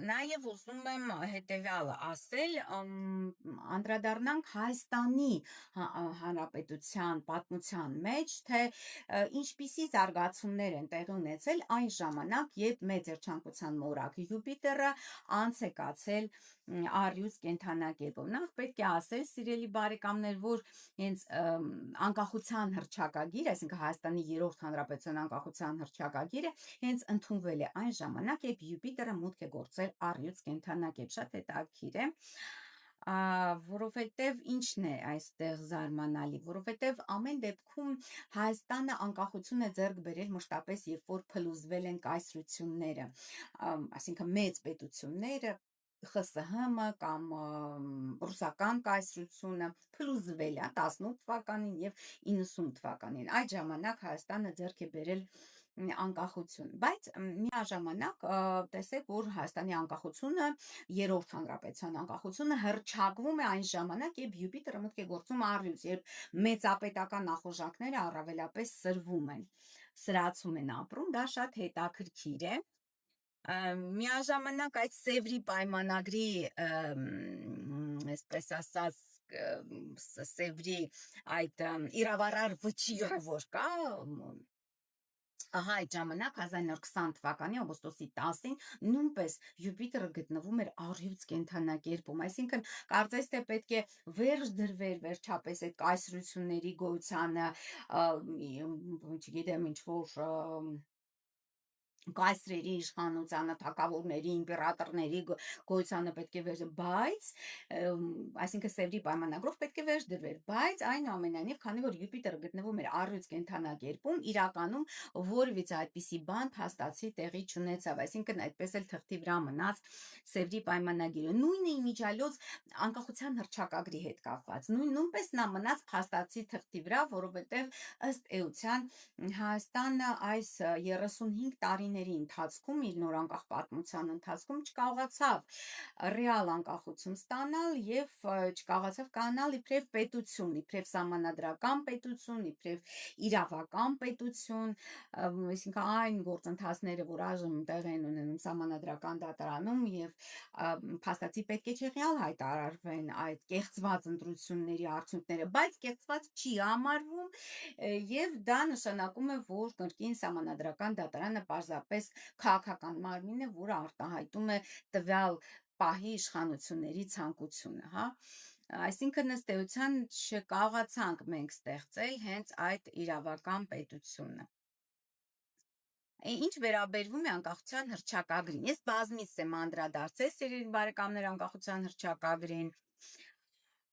նաև ուզում եմ հետևյալը ասել, անդրադառնանք Հայաստանի Հանրապետության պատմության մեջ, թե ինչպիսի զարգացումներ են տեղի ունեցել այն ժամանակ, երբ մեծ երջանկության մորակ Յուպիտերը անց է կացել առյուծ կենթանակերպով։ Նախ պետք է ասել, սիրելի բարեկամներ, որ հենց անկախության հռչակագիր, այսինքն Հայաստանի 3-րդ հանրապետության անկախության հռչակագիրը հենց ընդունվել է այն ժամանակ, երբ Յուպիտերը մուտք է գործել առյուծ կենթանակերպ։ Շատ հետաքրքիր է, որովհետև ինչն է այստեղ զարմանալի, որովհետև ամեն դեպքում Հայաստանը անկախություն է ձեռք բերել մշտապես, երբ որ փլուզվել են կայսրությունները, այսինքն մեծ պետությունները, ԽՍՀՄ կամ ռուսական կայսրությունը փլուզվել է 18 թվականին եւ 90 թվականին։ Այդ ժամանակ Հայաստանը ձեռք է բերել անկախություն, բայց միաժամանակ տեսեք, որ Հայաստանի անկախությունը, 3-րդ հանրապետության անկախությունը հռչակվում է այն ժամանակ, երբ Յուպիտերը մուտք է գործում առյուծ, երբ մեծապետական նախոժակները առավելապես սրվում են, սրացում են ապրում, դա շատ հետաքրքիր է։ Միաժամանակ այդ Սևրի պայմանագրի այսպես ասած Սևրի այդ իրավարար վճիռը որ կա Ահա այդ ժամանակ 1920 թվականի օգոստոսի 10-ին նույնպես Յուպիտերը գտնվում էր առյուծ կենդանակերպում, այսինքն կարծես թե պետք է վերջ դրվեր վերջապես այդ կայսրությունների գոյությանը, չգիտեմ ինչ որ կայսրերի իշխանությանը, թագավորների, իմպերաტორների գոյությանը պետք է վերջ, բայց այսինքն Սևրի պայմանագրով պետք է վերջ դրվեր, բայց այնուամենայնիվ, քանի որ Յուպիտերը գտնվում էր առյուծ կենդանակերպում, իրականում որևիցե այդպիսի բան փաստացի տեղի չունեցավ, այսինքն այդպես էլ թղթի վրա մնաց Սևրի պայմանագիրը։ Նույնը իմիջիալոց անկախության հռչակագրի հետ կապված, նույնպես նա մնաց փաստացի թղթի վրա, որովհետև ըստ էության Հայաստանը այս 35 տարիների ընթացքում իր նորանկախ պատմության ընթացքում չկարողացավ ռեալ անկախություն ստանալ եւ չկարողացավ կանալ իբրև պետություն, իբրև սահմանադրական պետություն, իբրև իրավական պետություն, այսինքն այն գործընթացները, որ այժմ տեղ են ունենում սահմանադրական դատարանում եւ փաստացի պետք է չեղյալ հայտարարվեն այդ կեղծված ընտրությունների արդյունքները, բայց կեղծված չի համարվում եւ դա նշանակում է, որ կրկին սահմանադրական դատարանը պարզապես քաղաքական մարմին է, որը արտահայտում է տվյալ պահի իշխանությունների ցանկությունը, հա։ Այսինքն ըստ էության չկարողացանք մենք ստեղծել հենց այդ իրավական պետությունը։ Ինչ վերաբերվում է անկախության հռչակագրին, ես բազմիցս եմ անդրադարձել, սիրելի բարեկամներ, անկախության հռչակագրին։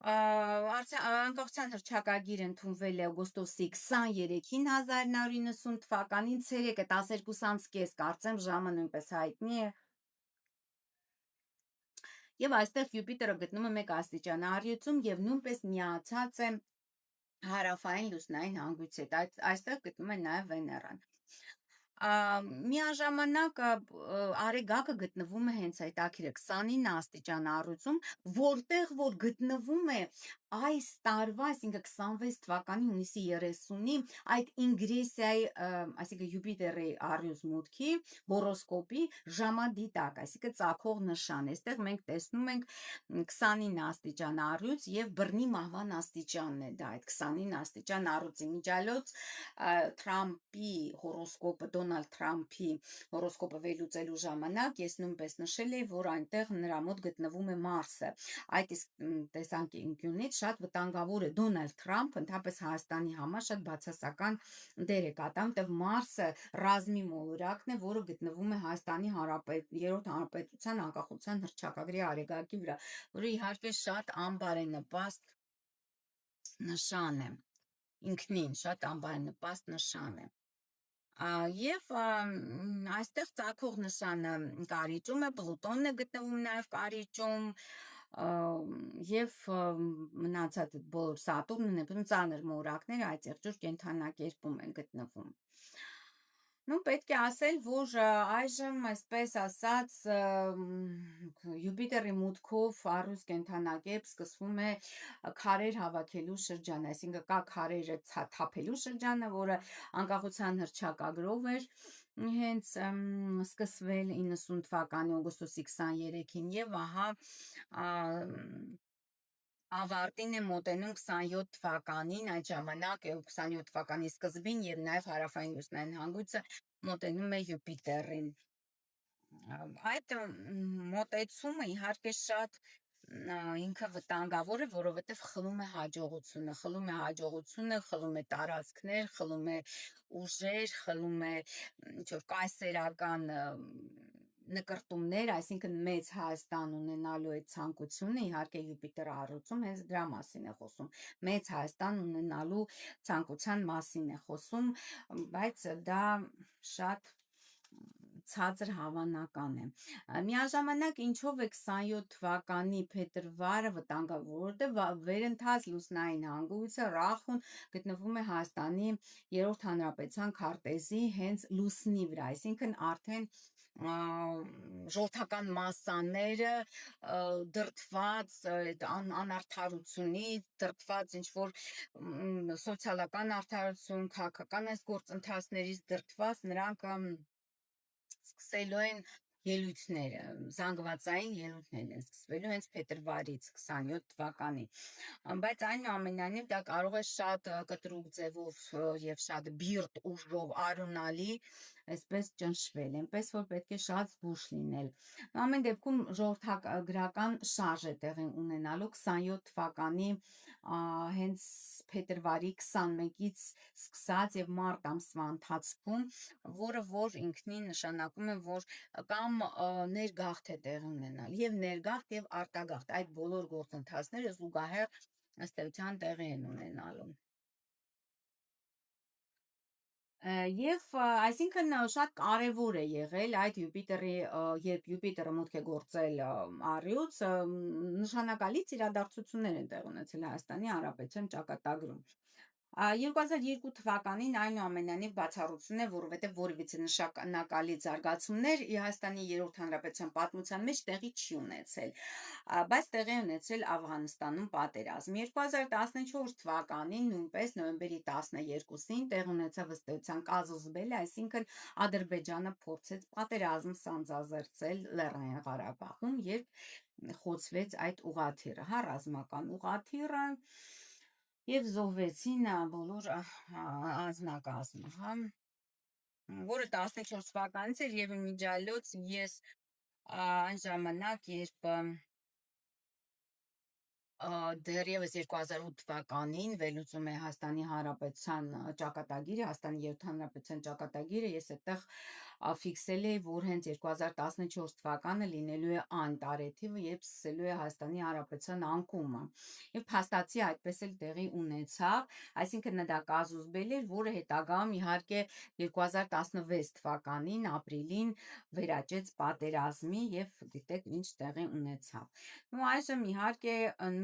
Անկախության հռչակագիրը ընդունվել է օգոստոսի 23-ին 1990 թվականին, ցերեկը 12:30 կարծեմ, ժամը նույնպես հայտնի է։ Եվ այստեղ Յուպիտերը գտնում է 1 աստիճան առյուծում եւ նույնպես միացած է հարավային լուսնային հանգույցի հետ, այստեղ գտնում է նաեւ Վեներան։ Միաժամանակ Արեգակը գտնվում է հենց հետաքրքիր 29 աստիճան առյուծում, որտեղ որ գտնվում է այս տարվա, այսինքն 26 թվականի հունիսի 30-ի այդ ինգրեսիայի, այսինքն Յուպիտերի առյուծ մուտքի հորոսկոպի ժամադիտակ, այսինքն ծագող նշան։ Այստեղ մենք տեսնում ենք 29 աստիճան առյուծ եւ բռնի մահվան աստիճանն է դա, այդ 29 աստիճան առյուծի միջալոց Թրամփի հորոսկոպը, Դոնալդ Թրամփի հորոսկոպը վերլուծելու ժամանակ ես նույնպես նշել էի, որ այնտեղ նրա մոտ գտնվում է Մարսը։ Այդ իսկ տեսանկյունից շատ վտանգավոր է Դոնալդ Թրամփը ընդհանրապես Հայաստանի համար շատ բացասական դեր է կատարում, որտեղ Մարսը ռազմի մոլորակն է, որը գտնվում է Հայաստանի Երրորդ Հանրապետության անկախության հռչակագրի արեգակի վրա, որը իհարկե շատ անբարենպաստ նշան է, ինքնին շատ անբարենպաստ նշան է։ Եվ այստեղ ծագող նշանը կարիճում է, Պլուտոնն է գտնվում նաև կարիճում, եւ մնացած բոլոր Սատուրնը, Նեպտունը ծանր մորակները այդ եղջյուր կենդանակերպում են գտնվում։ Ну, պետք է ասել, որ այժմ, այսպես ասած, Յուպիտերի մուտքով առյուծ կենդանակերպ սկսվում է քարեր հավաքելու շրջան, այսինքն կա քարերը թափելու շրջանը, որը անկախության հռչակագրով էր հենց սկսվել 90 թվականի օգոստոսի 23-ին եւ ահա ավարտին է մոտենում 27 թվականին, այդ ժամանակ 27 թվականի սկզբին եւ նաեւ հարավային լուսնային հանգույցը մոտենում է Յուպիտերին։ Այդ մոտեցումը իհարկե շատ ինքը վտանգավոր է, որովհետև խլում է հաջողությունը, խլում է տարածքներ, խլում է ուժեր, խլում է ինչ-որ կայսերական նկրտումներ, այսինքն մեծ Հայաստան ունենալու այդ ցանկությունը, իհարկե Յուպիտերը առյուծում հենց դրա մասին է խոսում, մեծ Հայաստան ունենալու ցանկության մասին է խոսում, բայց դա շատ ցածր հավանական է։ Միաժամանակ ինչով է 27 թվականի փետրվարը վտանգավոր, որտեղ վերընթաց լուսնային հանգույցը Ռախուն գտնվում է Հայաստանի Երրորդ Հանրապետության քարտեզի հենց լուսնի վրա, այսինքն արդեն ժողովրդական մասսաները դրդված անարդարությունից, դրդված ինչ-որ սոցիալական արդարություն, քաղաքական այս գործընթացներից դրդված նրանք սկսելու են ելույթները, զանգվածային ելույթներն են սկսվելու հենց փետրվարից 27 թվականի։ Բայց այնուամենայնիվ դա կարող է շատ կտրուկ ձևով եւ շատ բիրտ ուժով արունալի այսպես ճնշվել, այնպես որ պետք է շատ զգուշ լինել։ Ամեն դեպքում ժողովրդագրական շարժ է տեղի ունենալու 27 թվականի հենց փետրվարի 21-ից սկսած եւ մարտ ամսվա ընթացքում, որը որ ինքնին նշանակում է, որ կամ ներգաղթ է տեղի ունենալ, եւ ներգաղթ եւ արտագաղթ, այդ բոլոր գործընթացները զուգահեռ ըստ էության տեղի են ունենալու։ Եվ այսինքն շատ կարևոր է եղել այդ Յուպիտերի, երբ Յուպիտերը մուտք է գործել առյուծ, նշանակալից իրադարձություններ են տեղի ունեցել Հայաստանի Հանրապետության ճակատագրում։ 2002 թվականին այնուամենայնիվ բացառություն է, որովհետև որևիցե նշանակալի զարգացումներ Հայաստանի երրորդ հանրապետության պատմության մեջ տեղի չի ունեցել, բայց տեղի ունեցել Աֆղանստանում պատերազմ։ 2014 թվականին նույնպես նոյեմբերի 12-ին տեղ ունեցավ ըստ էության կազուս բելլի, այսինքն Ադրբեջանը փորձեց պատերազմ սանձազերծել Լեռնային Ղարաբաղում, երբ խոցվեց այդ ուղղաթիռը, ռազմական ուղղաթիռը, եւ զոհվեցին բոլոր անձնակազմը, որը 14 թվականից էր եւ իմիջիալոց ես այն ժամանակ, երբ դեռևս 2008 թվականին վերլուծում է Հայաստանի Հանրապետության ճակատագիրը, Հայաստանի երրորդ հանրապետության ճակատագիրը, ես այդտեղ ֆիքսել էի, որ հենց 2014 թվականը լինելու է այն տարեթիվը, երբ սկսելու է Հայաստանի Հանրապետության անկումը։ Եվ փաստացի այդպես էլ տեղի ունեցավ, այսինքն դա կազուս բելլի էր, որը հետագայում իհարկե 2016 թվականին ապրիլին վերաճեց պատերազմի եւ գիտեք ինչ տեղի ունեցավ։ Ու այժմ իհարկե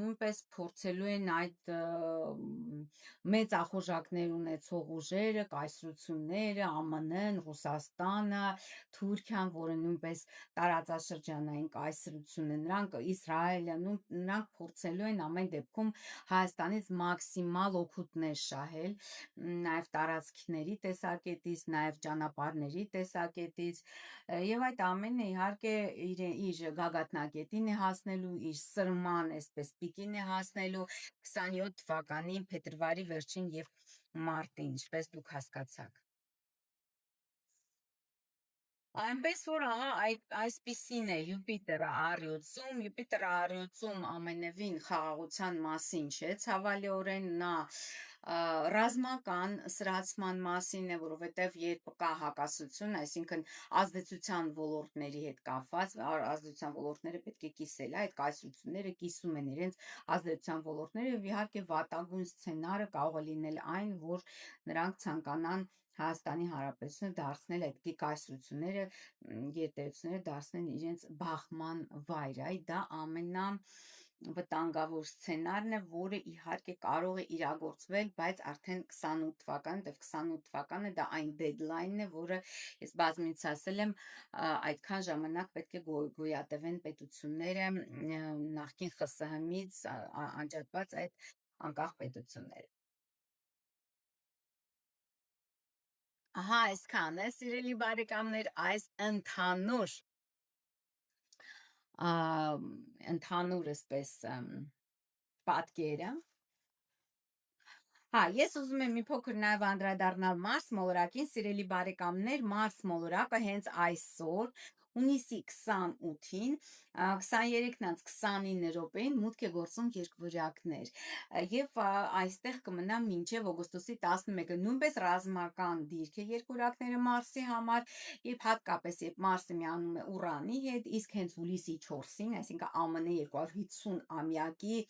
նույնպես փորձելու են այդ մեծ ախորժակներ ունեցող ուժերը, կայսրությունները, ԱՄՆ-ն, Ռուսաստանը, Թուրքիան, որը նույնպես տարածաշրջանային կայսրություն է, նրանք Իսրայելը, նրանք փորձելու են ամեն դեպքում Հայաստանից մաքսիմալ օգուտներ շահել, նաև տարածքների տեսակետից, նաև ճանապարհների տեսակետից, եւ այդ ամենը իհարկե իր գագաթնակետին է հասնելու, իր սրման այսպես պիկին է հասնելու 27 թվականի փետրվարի վերջին եւ մարտին, ինչպես դուք հասկացաք։ Այնպես որ այսպիսին է Յուպիտերը առյուծում ամենևին խաղաղության մասին չէ, ցավալիորեն նա ռազմական սրացման մասին է, որովհետև երբ կա հակասություն, այսինքն ազդեցության ոլորտների հետ կապված, ազդեցության ոլորտները պետք է կիսել, այդ կայսրությունները կիսում են իրենց ազդեցության ոլորտները եւ իհարկե վատագույն սցենարը կարող է լինել այն, որ նրանք ցանկանան Հայաստանի Հանրապետությունը դարձնել այդ կայսրությունները, գերտերությունները դարձնեն իրենց բախման վայր, այ դա ամենավտանգավոր սցենարն է, որը իհարկե կարող է իրագործվել, բայց արդեն 28 թվականին, դեռ 28 թվականը դա այն դեդլայնն է, որը ես բազմիցս ասել եմ, այդքան ժամանակ պետք է գոյատևեն պետությունները նախկին ԽՍՀՄ-ից անջատված այդ անկախ պետությունները։ Ահա այսքան է, սիրելի բարեկամներ, այս ընդհանուր այսպես պատկերը։ Ես ուզում եմ մի փոքր նաև անդրադառնալ Մարս մոլորակին, սիրելի բարեկամներ, Մարս մոլորակը հենց այսօր հունիսի 28-ին 23:29 րոպեին մուտք է գործում երկվորյակներ եւ այստեղ կմնա մինչեւ օգոստոսի 11-ը, նույնպես ռազմական դիրք է երկվորյակները Մարսի համար եւ հատկապես երբ Մարսը միանում է Ուրանի հետ, իսկ հենց հուլիսի 4-ին, այսինքն ԱՄՆ 250 ամյակի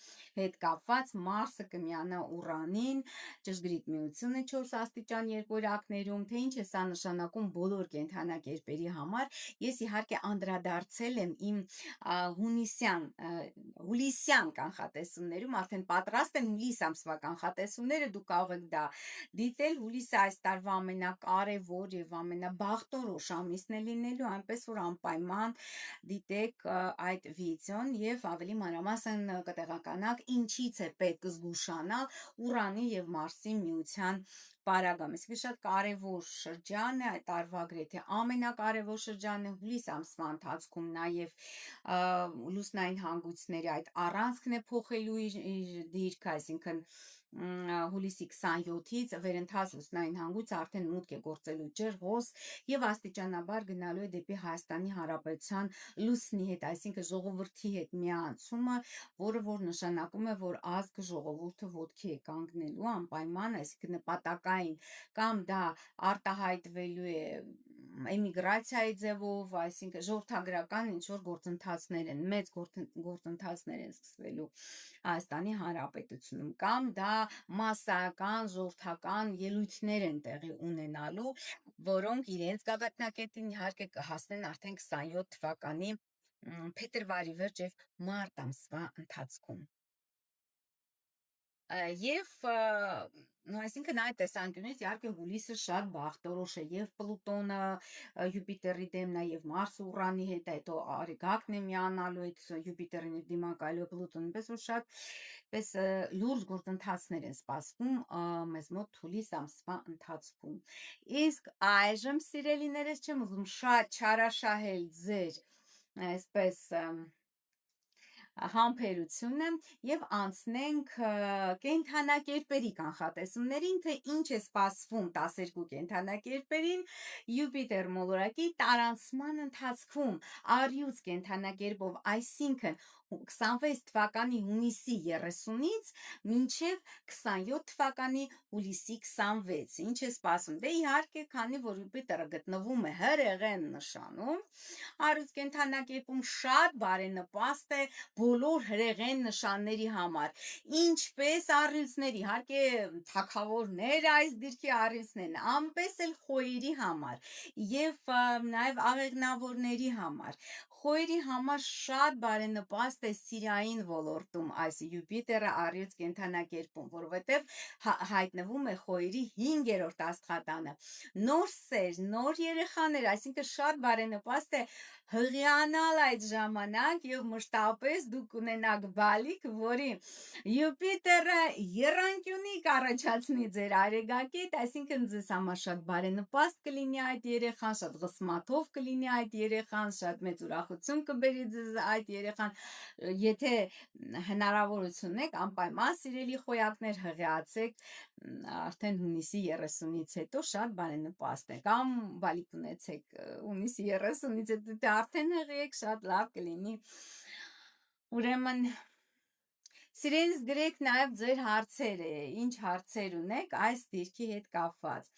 հետ կապված Մարսը կմիանա Ուրանին, ճշգրիտ միությունը 4 աստիճան երկվորյակներում, թե ինչ է սա նշանակում բոլոր կենդանակերպերի համար, ես իհարկե անդրադարձել եմ իմ հուլիսյան կանխատեսումներում, արդեն պատրաստ են հուլիս ամսվա կանխատեսումները, դուք կարող եք դա դիտել, հուլիսը այս տարվա ամենակարևոր եւ ամենաբախտորոշ ամիսն է լինելու, այնպես որ անպայման դիտեք այդ վիդեոն եւ ավելի մանրամասն կտեղականաք ինչից է պետք զգուշանալ Ուրանի եւ Մարսի միության պարագամ, իսկ շատ կարևոր շրջան է, այդ տարվա գրեթե ամենակարևոր շրջանն է հուլիս ամսվա ընթացքում, նաև լուսնային հանգույցների այդ առանցքն է փոխելու իր դիրքը, այսինքն հուլիսի 27-ից վերընթաց լուսնային հանգույց արդեն մուտք է գործելու ջրհոս եւ աստիճանաբար գնալու է դեպի Հայաստանի Հանրապետության լուսնի հետ, այսինքն ժողովրդի հետ միացումը, որը որ նշանակում է, որ ազգը ժողովուրդը ոտքի է կանգնելու անպայման, այսինքն նպատակային կամ դա արտահայտվելու է էմիգրացիայի ձևով, այսինքն ժողովրդագրական ինչ որ գործընթացներ են, մեծ գործընթացներ են սկսվելու Հայաստանի Հանրապետությունում, կամ դա մասսայական ժողովրդական ելույթներ են տեղի ունենալու, որոնք իրենց գագաթնակետին իհարկե կհասնեն արդեն 27 թվականի փետրվարի վերջ եւ մարտ ամսվա ընթացքում։ Եվ այսինքն այդ տեսանկյունից իհարկե հուլիսը շատ բախտորոշ է եւ Պլուտոնը Յուպիտերի դեմ, նաեւ Մարսը Ուրանի հետ, հետո Արեգակն է միանալու այդ Յուպիտերին եւ դիմակայելու Պլուտոնին, պես որ շատ պես լուրջ գործընթացներ են սպասվում մեզ մոտ հուլիս ամսվա ընթացքում։ Իսկ այժմ սիրելիներս չեմ ուզում շատ չարաշահել ձեր այսպես համբերությունը եւ անցնենք կենթանակերպերի կանխատեսումներին, թե ինչ է սպասվում 12 կենթանակերպերին Յուպիտեր մոլորակի տարանցման ընթացքում առյուծ կենթանակերպով, այսինքն 26 թվականի հունիսի 30-ից մինչև 27 թվականի հուլիսի 26, ինչ է սպասում։ Դե իհարկե, քանի որ Յուպիտերը գտնվում է հրեղեն նշանում, առյուծ կենթանակերպում շատ բարենպաստ է բոլոր հրեղեն նշանների համար, ինչպես առյուծների, իհարկե թագավորներ այս դիրքի առյուծներն, անպես էլ խոյերի համար եւ նաեւ աղեղնավորների համար։ Խոյերի համար շատ բարենպաստ է սիրային ոլորտում այս Յուպիտերը առյուծ կենթանակերպում, որովհետեւ հայտնվում է խոյերի 5-րդ աստղատանը։ Նոր սեր, նոր երեխաներ, այսինքն շատ բարենպաստ է հղիանալ այդ ժամանակ եւ մշտապես դուք ունենաք բալիկ, որի Յուպիտերը եռանկյունի կառաջացնի ձեր արեգակիդ, այսինքն ձեզ համար շատ բարենպաստ կլինի այդ երեխան, շատ ղսմաթով կլինի այդ երեխան, շատ մեծ ուրախություն կբերի ձեզ այդ երեխան, եթե հնարավորություն ունեք, անպայման սիրելի խոյակներ հղիացեք արդեն հունիսի 30-ից հետո շատ բարենպաստ է, կամ բալիկ ունեցեք հունիսի 30-ից հետո դե արդեն հղիեք, շատ լավ կլինի։ Ուրեմն սիրելիս գրեք նաև ձեր հարցերը, ինչ հարցեր ունեք այս դիրքի հետ կապված։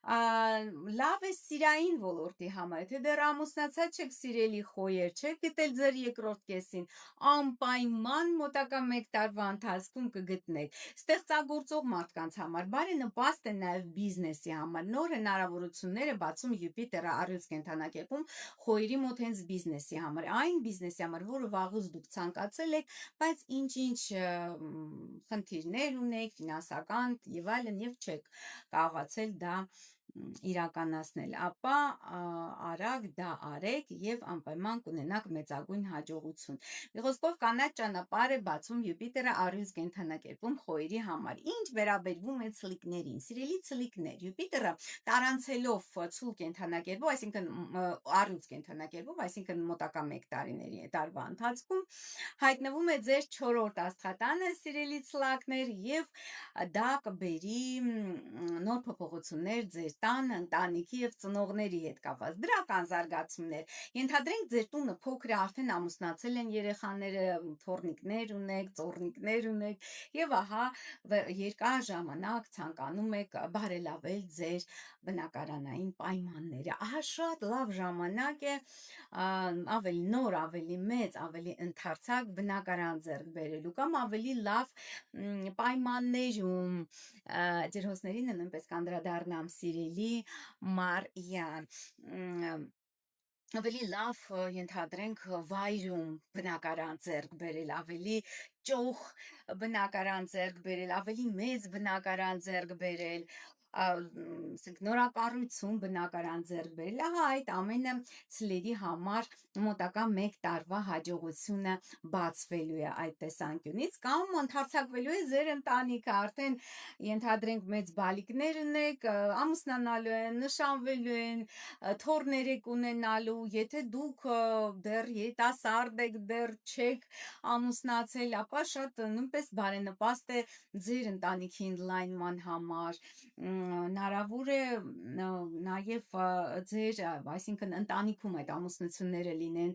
Լավ է սիրային ոլորտի համար, եթե դեռ ամուսնացած չեք սիրելի խոյեր, չեք գտել ձեր երկրորդ կեսին, անպայման մոտակա 1 տարվա ընթացքում կգտնեք։ Ստեղծագործող մարդկանց համար բարենպաստ է նաև բիզնեսի համար, նոր հնարավորություններ է բացում Յուպիտերը առյուծ կենթանակերպում խոյերի մոտ հենց բիզնեսի համար, այն բիզնեսի համար, որը վաղուց դուք ցանկացել եք, բայց ինչ-ինչ խնդիրներ ունեք, ֆինանսական եւ այլն, եւ չեք կարողացել դա իրականացնել, ապա արագ դա արեք եւ անպայման կունենաք մեծագույն հաջողություն։ Մի խոսքով կանաչ ճանապարհ է բացում Յուպիտերը առյուծ կենթանակերպում խոյերի համար։ Ինչ վերաբերվում է ցլիկներին, սիրելի ցլիկներ, Յուպիտերը տարանցելով ցուլ կենթանակերպով, այսինքն առյուծ կենթանակերպով, այսինքն մոտակա 1 տարվա ընթացքում հայտնվում է ձեր 4-րդ աստղատանը, սիրելի ցլակներ, եւ դա կբերի նոր փոփոխություններ ձեր տանը, ընտանիքի եւ ծնողների հետ կապված, դրական զարգացումներ։ Ենթադրենք ձեր տունը փոքր է, արդեն ամուսնացել են երեխաները, թոռնիկներ ունեք, ծոռնիկներ ունեք, եւ ահա երկար ժամանակ ցանկանում եք բարելավել ձեր բնակարանային պայմանները։ Ահա շատ լավ ժամանակ է ավելի նոր, ավելի մեծ, ավելի ընդարձակ բնակարան ձեռք բերելու, կամ ավելի լավ պայմաններում ջրհոսներին նույնպես կանդրադառնամ սիրելի Մարիան, ավելի լավ ենթադրենք վայրում բնակարան ձեռք բերել, ավելի ճոխ բնակարան ձեռք բերել, ավելի մեծ բնակարան ձեռք բերել, ասենք նորակառույցում բնակարան ձեռք բերելը, հա, այդ ամենը ցլերի համար մոտակա 1 տարվա հաջողությունը բացվելու է այդ տեսանկյունից, կամ ընդարձակվելու է ձեր ընտանիքը, արդեն ենթադրենք մեծ բալիկներ ունեք, ամուսնանալու են, նշանվելու են, թոռներ եք ունենալու, եթե դուք դեռ երիտասարդ եք, դեռ չեք ամուսնացել, ապա շատ նույնպես բարենպաստ է ձեր ընտանիքի ընդլայնման համար, հնարավոր է նաև ձեր, այսինքն ընտանիքում այդ ամուսնությունները լինեն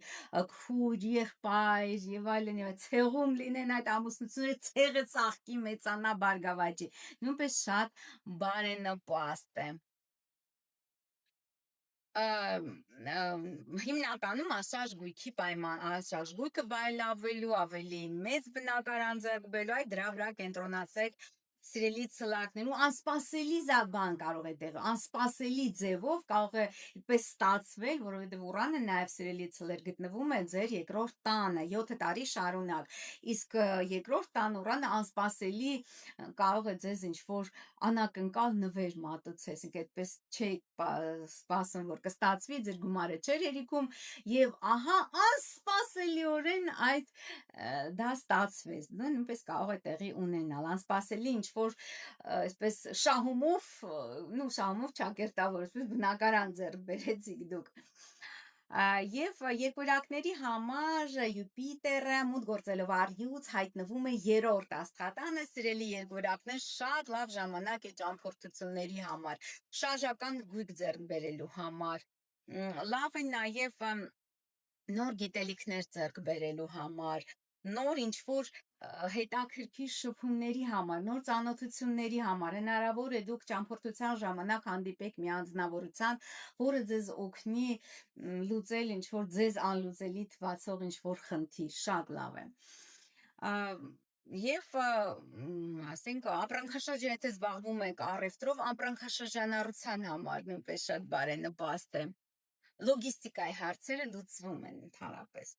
քույր, եղբայր եւ այլն, եւ ցեղում լինեն այդ ամուսնությունները, ցեղը ծաղկի, մեծանա, բարգավաճի, նույնպես շատ բարենպաստ է։ Հիմնականում ասած գույքի պայման, ասած գույքը բայլավելու, ավելի մեծ բնակարան ձեռք բերելու, այդ դրա վրա կենտրոնացեք սիրելի ցլակներու, անսպասելի բան կարող է տեղը, անսպասելի ձևով կարող է այդպես ստացվել, որովհետև Ուրանը նաև սիրելի ցլեր գտնվում է ձեր երկրորդ տանը 7 տարի շարունակ, իսկ երկրորդ տան Ուրանը անսպասելի կարող է ձեզ ինչ-որ անակնկալ նվեր մատուցես, այդպես չէ սպասում, որ կստացվի, ձեր գումարը չէր հերիքում, եւ ահա անսպասելիորեն այդ դա ստացվեց, նույնպես կարող է տեղի ունենալ, անսպասելի ինչ-որ այսպես շահումով, շահումով ճակերտավոր, այսպես բնակարան ձեռք բերեցիք դուք։ Եվ երկորակների համար Յուպիտերը մուտ գործելով առյուծ հայտնվում է 3-րդ աստղատանը, սիրելի երկորակներ, շատ լավ ժամանակ է ճամփորդությունների համար, շարժական գույք ձեռք բերելու համար, լավ է նաև նոր գիտելիքներ ձեռք բերելու համար, նոր ինչ-որ հետաքրքիր շփումների համար, նոր ծանոթությունների համար, հնարավոր է դուք ճամփորդության ժամանակ հանդիպեք մի անձնավորության, որը ձեզ օգնի լուծել ինչ-որ ձեզ անլուծելի թվացող ինչ-որ խնդիր, շատ լավ է։ Եվ ասենք ապրանքաշրջան, եթե զբաղվում եք առևտրով, ապրանքաշրջանառության համար նույնպես շատ բարենպաստ է։ Լոգիստիկայի հարցերը լուծվում են ընդհանրապես։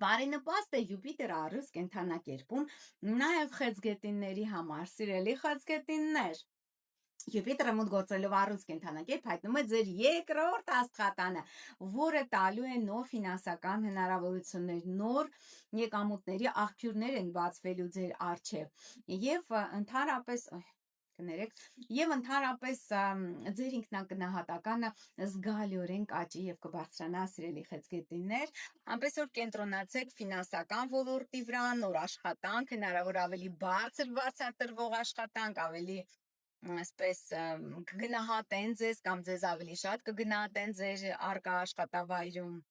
Բարենպաստ է Յուպիտերը առյուծ կենդանակերպում նաև խեցգետինների համար, սիրելի խեցգետիններ։ Յուպիտերը մուտ գործելով առյուծ կենդանակերպ հայտնում է ձեր երկրորդ աստղատանը, որը տալու է նոր ֆինանսական հնարավորություններ, նոր եկամուտների աղբյուրներ են բացվելու ձեր առջև, եւ ընդհանրապես կներեք, եւ ընդհանրապես ձեր ինքնագնահատականը զգալիորեն կաճի եւ կբարձրանա, սիրելի խեցգետիններ, այնպես որ կենտրոնացեք ֆինանսական ոլորտի վրա, նոր աշխատանք, հնարավոր ավելի բարձրատրվող աշխատանք, ավելի այսպես կգնահատեն ձեզ կամ ձեզ ավելի շատ կգնահատեն ձեր արկա աշխատավայրում,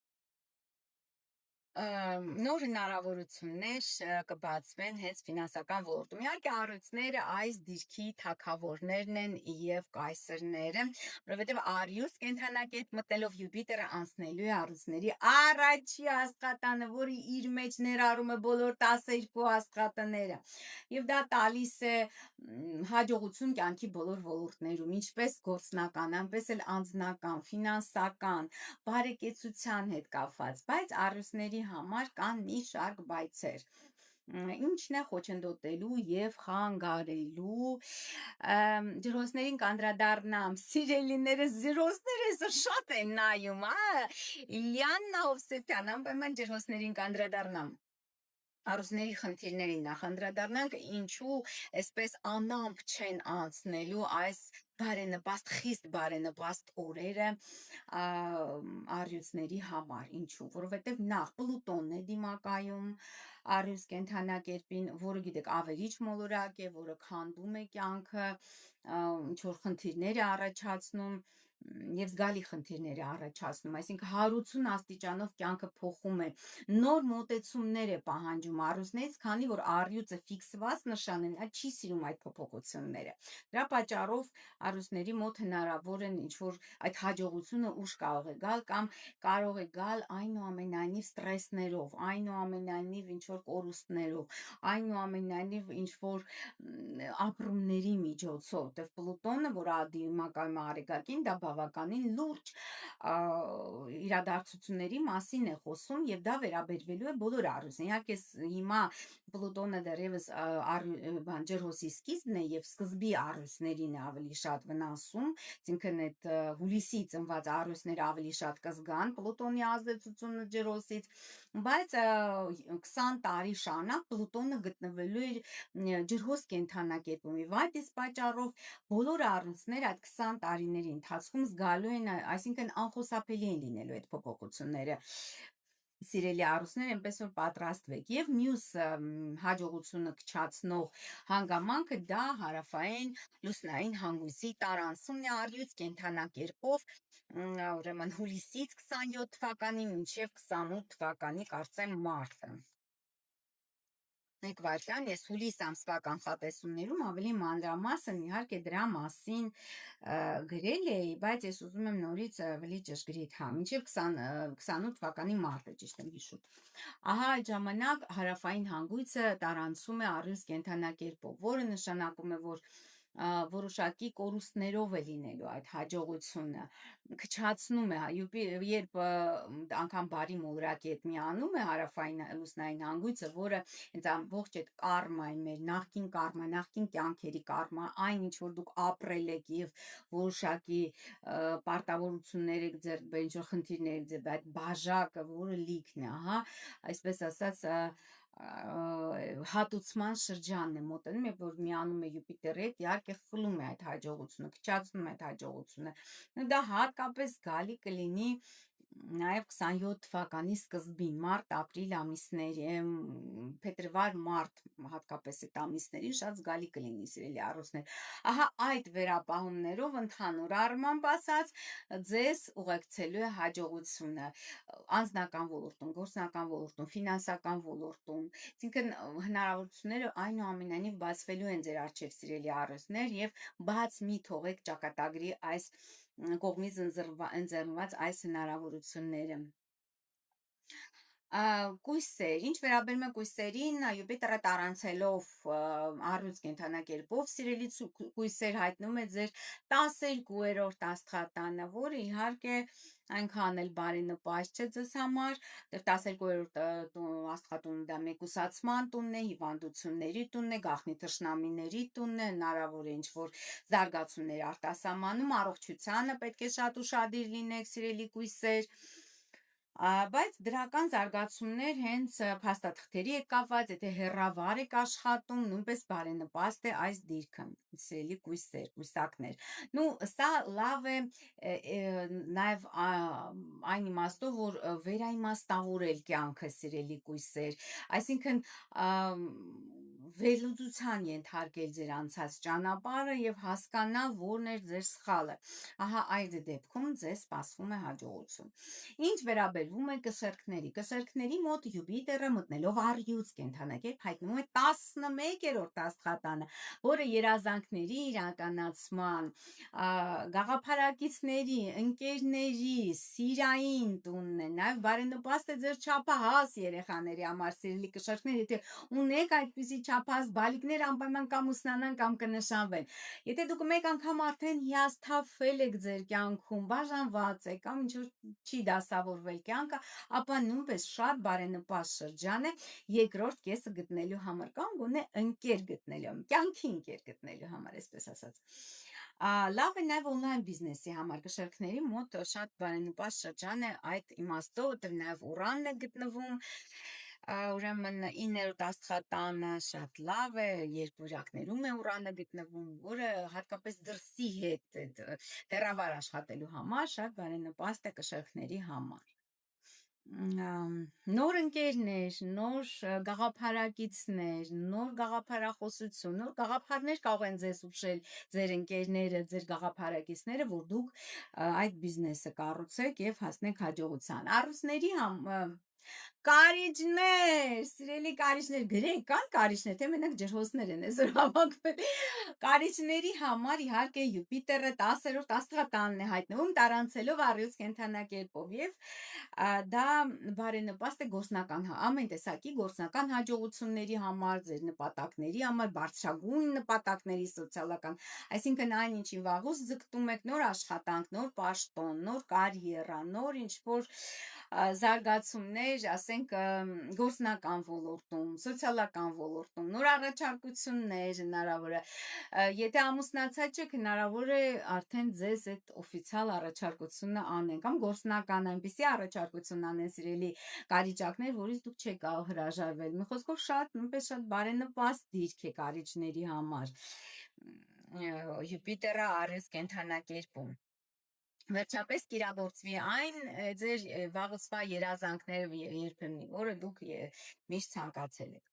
նոր հնարավորություններ կբացվեն հենց ֆինանսական ոլորտում։ Իհարկե առյուծները այս դիրքի թագավորներն են եւ կայսրները, որովհետեւ առյուծ կենդանակերպ մտնելով Յուպիտերը անցնելու է առյուծների առաջի աստղատանը, որը իր մեջ ներառում է բոլոր 12 աստղատները, եւ դա տալիս է հաջողություն կյանքի բոլոր ոլորտներում, ինչպես գործնական, այնպես էլ անձնական, ֆինանսական, բարեկեցության հետ կապված, բայց առյուծների համար կան մի շարք բայցեր, ինչն է խոչընդոտելու եւ խանգարելու, ջրոցներին կանդրադառնամ, սիրելիներս, ջրոցները շատ են նայում, Իլյանա Հովսեփյան, անպայման ջրոցներին կանդրադառնամ, առյուծների խնդիրներին նախանդրադառնանք, ինչու այսպես անամպ չեն անցնելու այս բարենպաստ, խիստ բարենպաստ օրերը առյուծների համար, ինչու, որովհետև նախ Պլուտոնն է դիմակայում առյուծ կենդանակերպին, որը գիտեք ավերիչ մոլորակ է, որը քանդում է կյանքը, ինչ-որ խնդիրներ է առաջացնում եւ զգալի խնդիրներ է առաջացնում, այսինքն հարություն աստիճանով կյանքը փոխում է, նոր մոտեցումներ է պահանջում առյուծներից, քանի որ առյուծը ֆիքսված նշան է, նա չի սիրում այդ փոփոխությունները, դրա պատճառով առյուծների մոտ հնարավոր են ինչ-որ այդ հաջողությունը ուշ կարող է գալ կամ կարող է գալ այնուամենայնիվ ստրեսներով, այնուամենայնիվ ինչ-որ կորուստներով, այնուամենայնիվ ինչ-որ ապրումների միջոցով, որտեղ Պլուտոնը, որ դիմակայում է Արեգակին, դա բավականին լուրջ իրադարձությունների մասին է խոսում եւ դա վերաբերվելու է բոլոր առույցներին։ Իհարկե հիմա Պլուտոնը դեռևս ջրհոսի սկիզբն է եւ սկզբի առույցներին է ավելի շատ վնասում, այսինքն այդ հուլիսի ծնված առույցները ավելի շատ կզգան Պլուտոնի ազդեցությունը ջրհոսից, բայց 20 տարի շարունակ Պլուտոնը գտնվելու է ջրհոս կենդանակերպում եւ այդ իսկ պատճառով բոլոր առույցները այդ 20 տարիների ընթացքում զգալու են, այսինքն անխուսափելի են լինելու այդ փոփոխությունները։ Սիրելի առուսներ, այնպես որ պատրաստվեք եւ մյուս հաջողությունը կչացնող հանգամանքը դա հարավային լուսնային հանգույցի տարանցումն է առյուծ կենդանակերպով ուրեմն հուլիսից 27 թվականի մինչև 28 թվականի կարծեմ մարտը։ Մեկ վարքյան ես հուլիս ամսվա կանխատեսումներում ավելի մանրամասն իհարկե դրա մասին գրել էի, բայց ես ուզում եմ նորից ավելի ճշգրիտ, մինչև 28 թվականի մարտը ճիշտ եմ հիշում։ Ահա այդ ժամանակ հարավային հանգույցը տարանցում է առյուծ կենդանակերպով, որը նշանակում է, որ որոշակի կորուստներով է լինելու այդ հաջողությունը, քչացնում է, երբ անգամ բարի մոլորակի հետ միանում է հարավային լուսնային հանգույցը, որը հենց ամբողջ այդ կարմային մեր նախկին կարմա, նախկին կյանքերի կարմա, այն ինչ որ դուք ապրել եք եւ որոշակի պարտավորություններ եք ձեռք բերել, ինչ որ խնդիրներ եք ձեռք, այդ բաժակը, որը լիքն է, ահա, այսպես ասած հատուցման շրջանն է մոտենում, երբ որ միանում է Յուպիտերի հետ, իհարկե խլում է այդ հաջողությունը, քչացնում է այդ հաջողությունը։ Դա հատկապես գալի կլինի նաև 27 թվականի սկզբին, մարտ-ապրիլ ամիսների, փետրվար-մարտ հատկապես այդ ամիսներին շատ զգալի կլինի, սիրելի առուսներ։ Ահա այդ վերապահումներով ընդհանուր առմամբ ասած ձեզ ուղեկցելու է հաջողությունը անձնական ոլորտում, գործնական ոլորտում, ֆինանսական ոլորտում, այսինքն հնարավորությունները այնուամենայնիվ բացվելու են ձեր առջև, սիրելի առուսներ, եւ բաց մի թողեք ճակատագրի այս կողմից ընձեռնված այս հնարավորությունները։ Կույսեր, ինչ վերաբերում է կույսերին, Յուպիտերը տարանցելով առյուծ կենդանակերպով, սիրելի կույսեր, հայտնում է ձեր 12-րդ աստղատանը, որը իհարկե այնքան էլ բարենպաստ չէ ձեզ համար, դեռ 12-րդ աստղատունը դա մեկուսացման տունն է, հիվանդությունների տունն է, գաղտնի թշնամիների տունն է, հնարավոր է ինչ-որ զարգացումներ արտասահմանում, առողջությանը պետք է շատ ուշադիր լինեք, սիրելի կույսեր, բայց դրական զարգացումներ հենց փաստաթղթերի է կապված, եթե հեռավար եք աշխատում, նույնպես բարենպաստ է այս դիրքը, սիրելի կույսեր, կույսակներ։ Նու սա լավ է նաև այն իմաստով, որ վերաիմաստավորել կյանքը, սիրելի կույսեր, այսինքն վերլուծության ենթարկել ձեր անցած ճանապարհը եւ հասկանալ որն էր ձեր սխալը։ Ահա այդ դեպքում ձեզ սպասվում է հաջողություն։ Ինչ վերաբերվում է կսերքների մոտ Յուպիտերը մտնելով առյուծ կենդանակերպ հայտնում է 11-րդ աստղատանը, որը երազանքների իրականացման, գաղափարակիցների, ընկերների, սիրային տունն է, նաև բարենպաստ է ձեր չափահաս երեխաների համար, սիրելի կշերքներ, եթե ունեք այդպիսի չափահաս բալիկներ, անպայման կամ ուսնանան կամ կնշանվեն։ Եթե դուք մեկ անգամ արդեն հիասթափվել եք ձեր կյանքում, բաժանված եք կամ ինչ-որ չի դասավորվել կյանքը, ապա նույնպես շատ բարենպաստ շրջան է երկրորդ կեսը գտնելու համար կամ գոնե ընկեր գտնելու, կյանքի ընկեր գտնելու համար, այսպես ասած։ Լավ է նաև օնլայն բիզնեսի համար, կշերքների մոտ շատ բարենպաստ շրջան է այդ իմաստով, որտեղ նաև ուրանն է գտնվում, ուրեմն 9-րդ աստղատանը շատ լավ է, երկվորյակներում է ուրանը գտնվում, որը հատկապես դրսի հետ հեռավար աշխատելու համար շատ բարենպաստ է կշերքների համար։ Նոր ընկերներ, նոր գաղափարակիցներ, նոր գաղափարախոսություն, նոր գաղափարներ կարող են ձեզ ուշել ձեր ընկերները, ձեր գաղափարակիցները, որ դուք այդ բիզնեսը կառուցեք եւ հասնեք հաջողության։ Առուսների Կարիճներ, սիրելի կարիճներ, գրեք, կան կարիճներ, թե մենակ ջրհոսներ են այսօր հավաքվել։ Կարիճների համար իհարկե Յուպիտերը 10-րդ աստղատանն է հայտնվում տարանցելով առյուծ կենդանակերպով եւ դա բարենպաստ է գործնական ամեն տեսակի գործնական հաջողությունների համար, ձեր նպատակների համար, բարձրագույն նպատակների սոցիալական, այսինքն այն ինչին վաղուց ձգտում եք, նոր աշխատանք, նոր պաշտոն, նոր կարիերա, նոր ինչ-որ զարգացումներ, ասենք գործնական ոլորտում, սոցիալական ոլորտում, նոր առաջարկություններ հնարավոր է։ Եթե ամուսնացած եք, հնարավոր է արդեն ձեզ այդ օֆիցիալ առաջարկությունը անեն կամ գործնական այնպիսի առաջարկություն անեն սիրելի կարիճակներ, որից դուք չեք կարող հրաժարվել։ Մի խոսքով նույնպես շատ բարենպաստ դիրք է կարիճների համար։ Յուպիտերը առյուծ կենդանակերպում վերջապես կիրագործվի այն ձեր վաղուցվա երազանքները երբեմնի, որը դուք միշտ ցանկացել եք։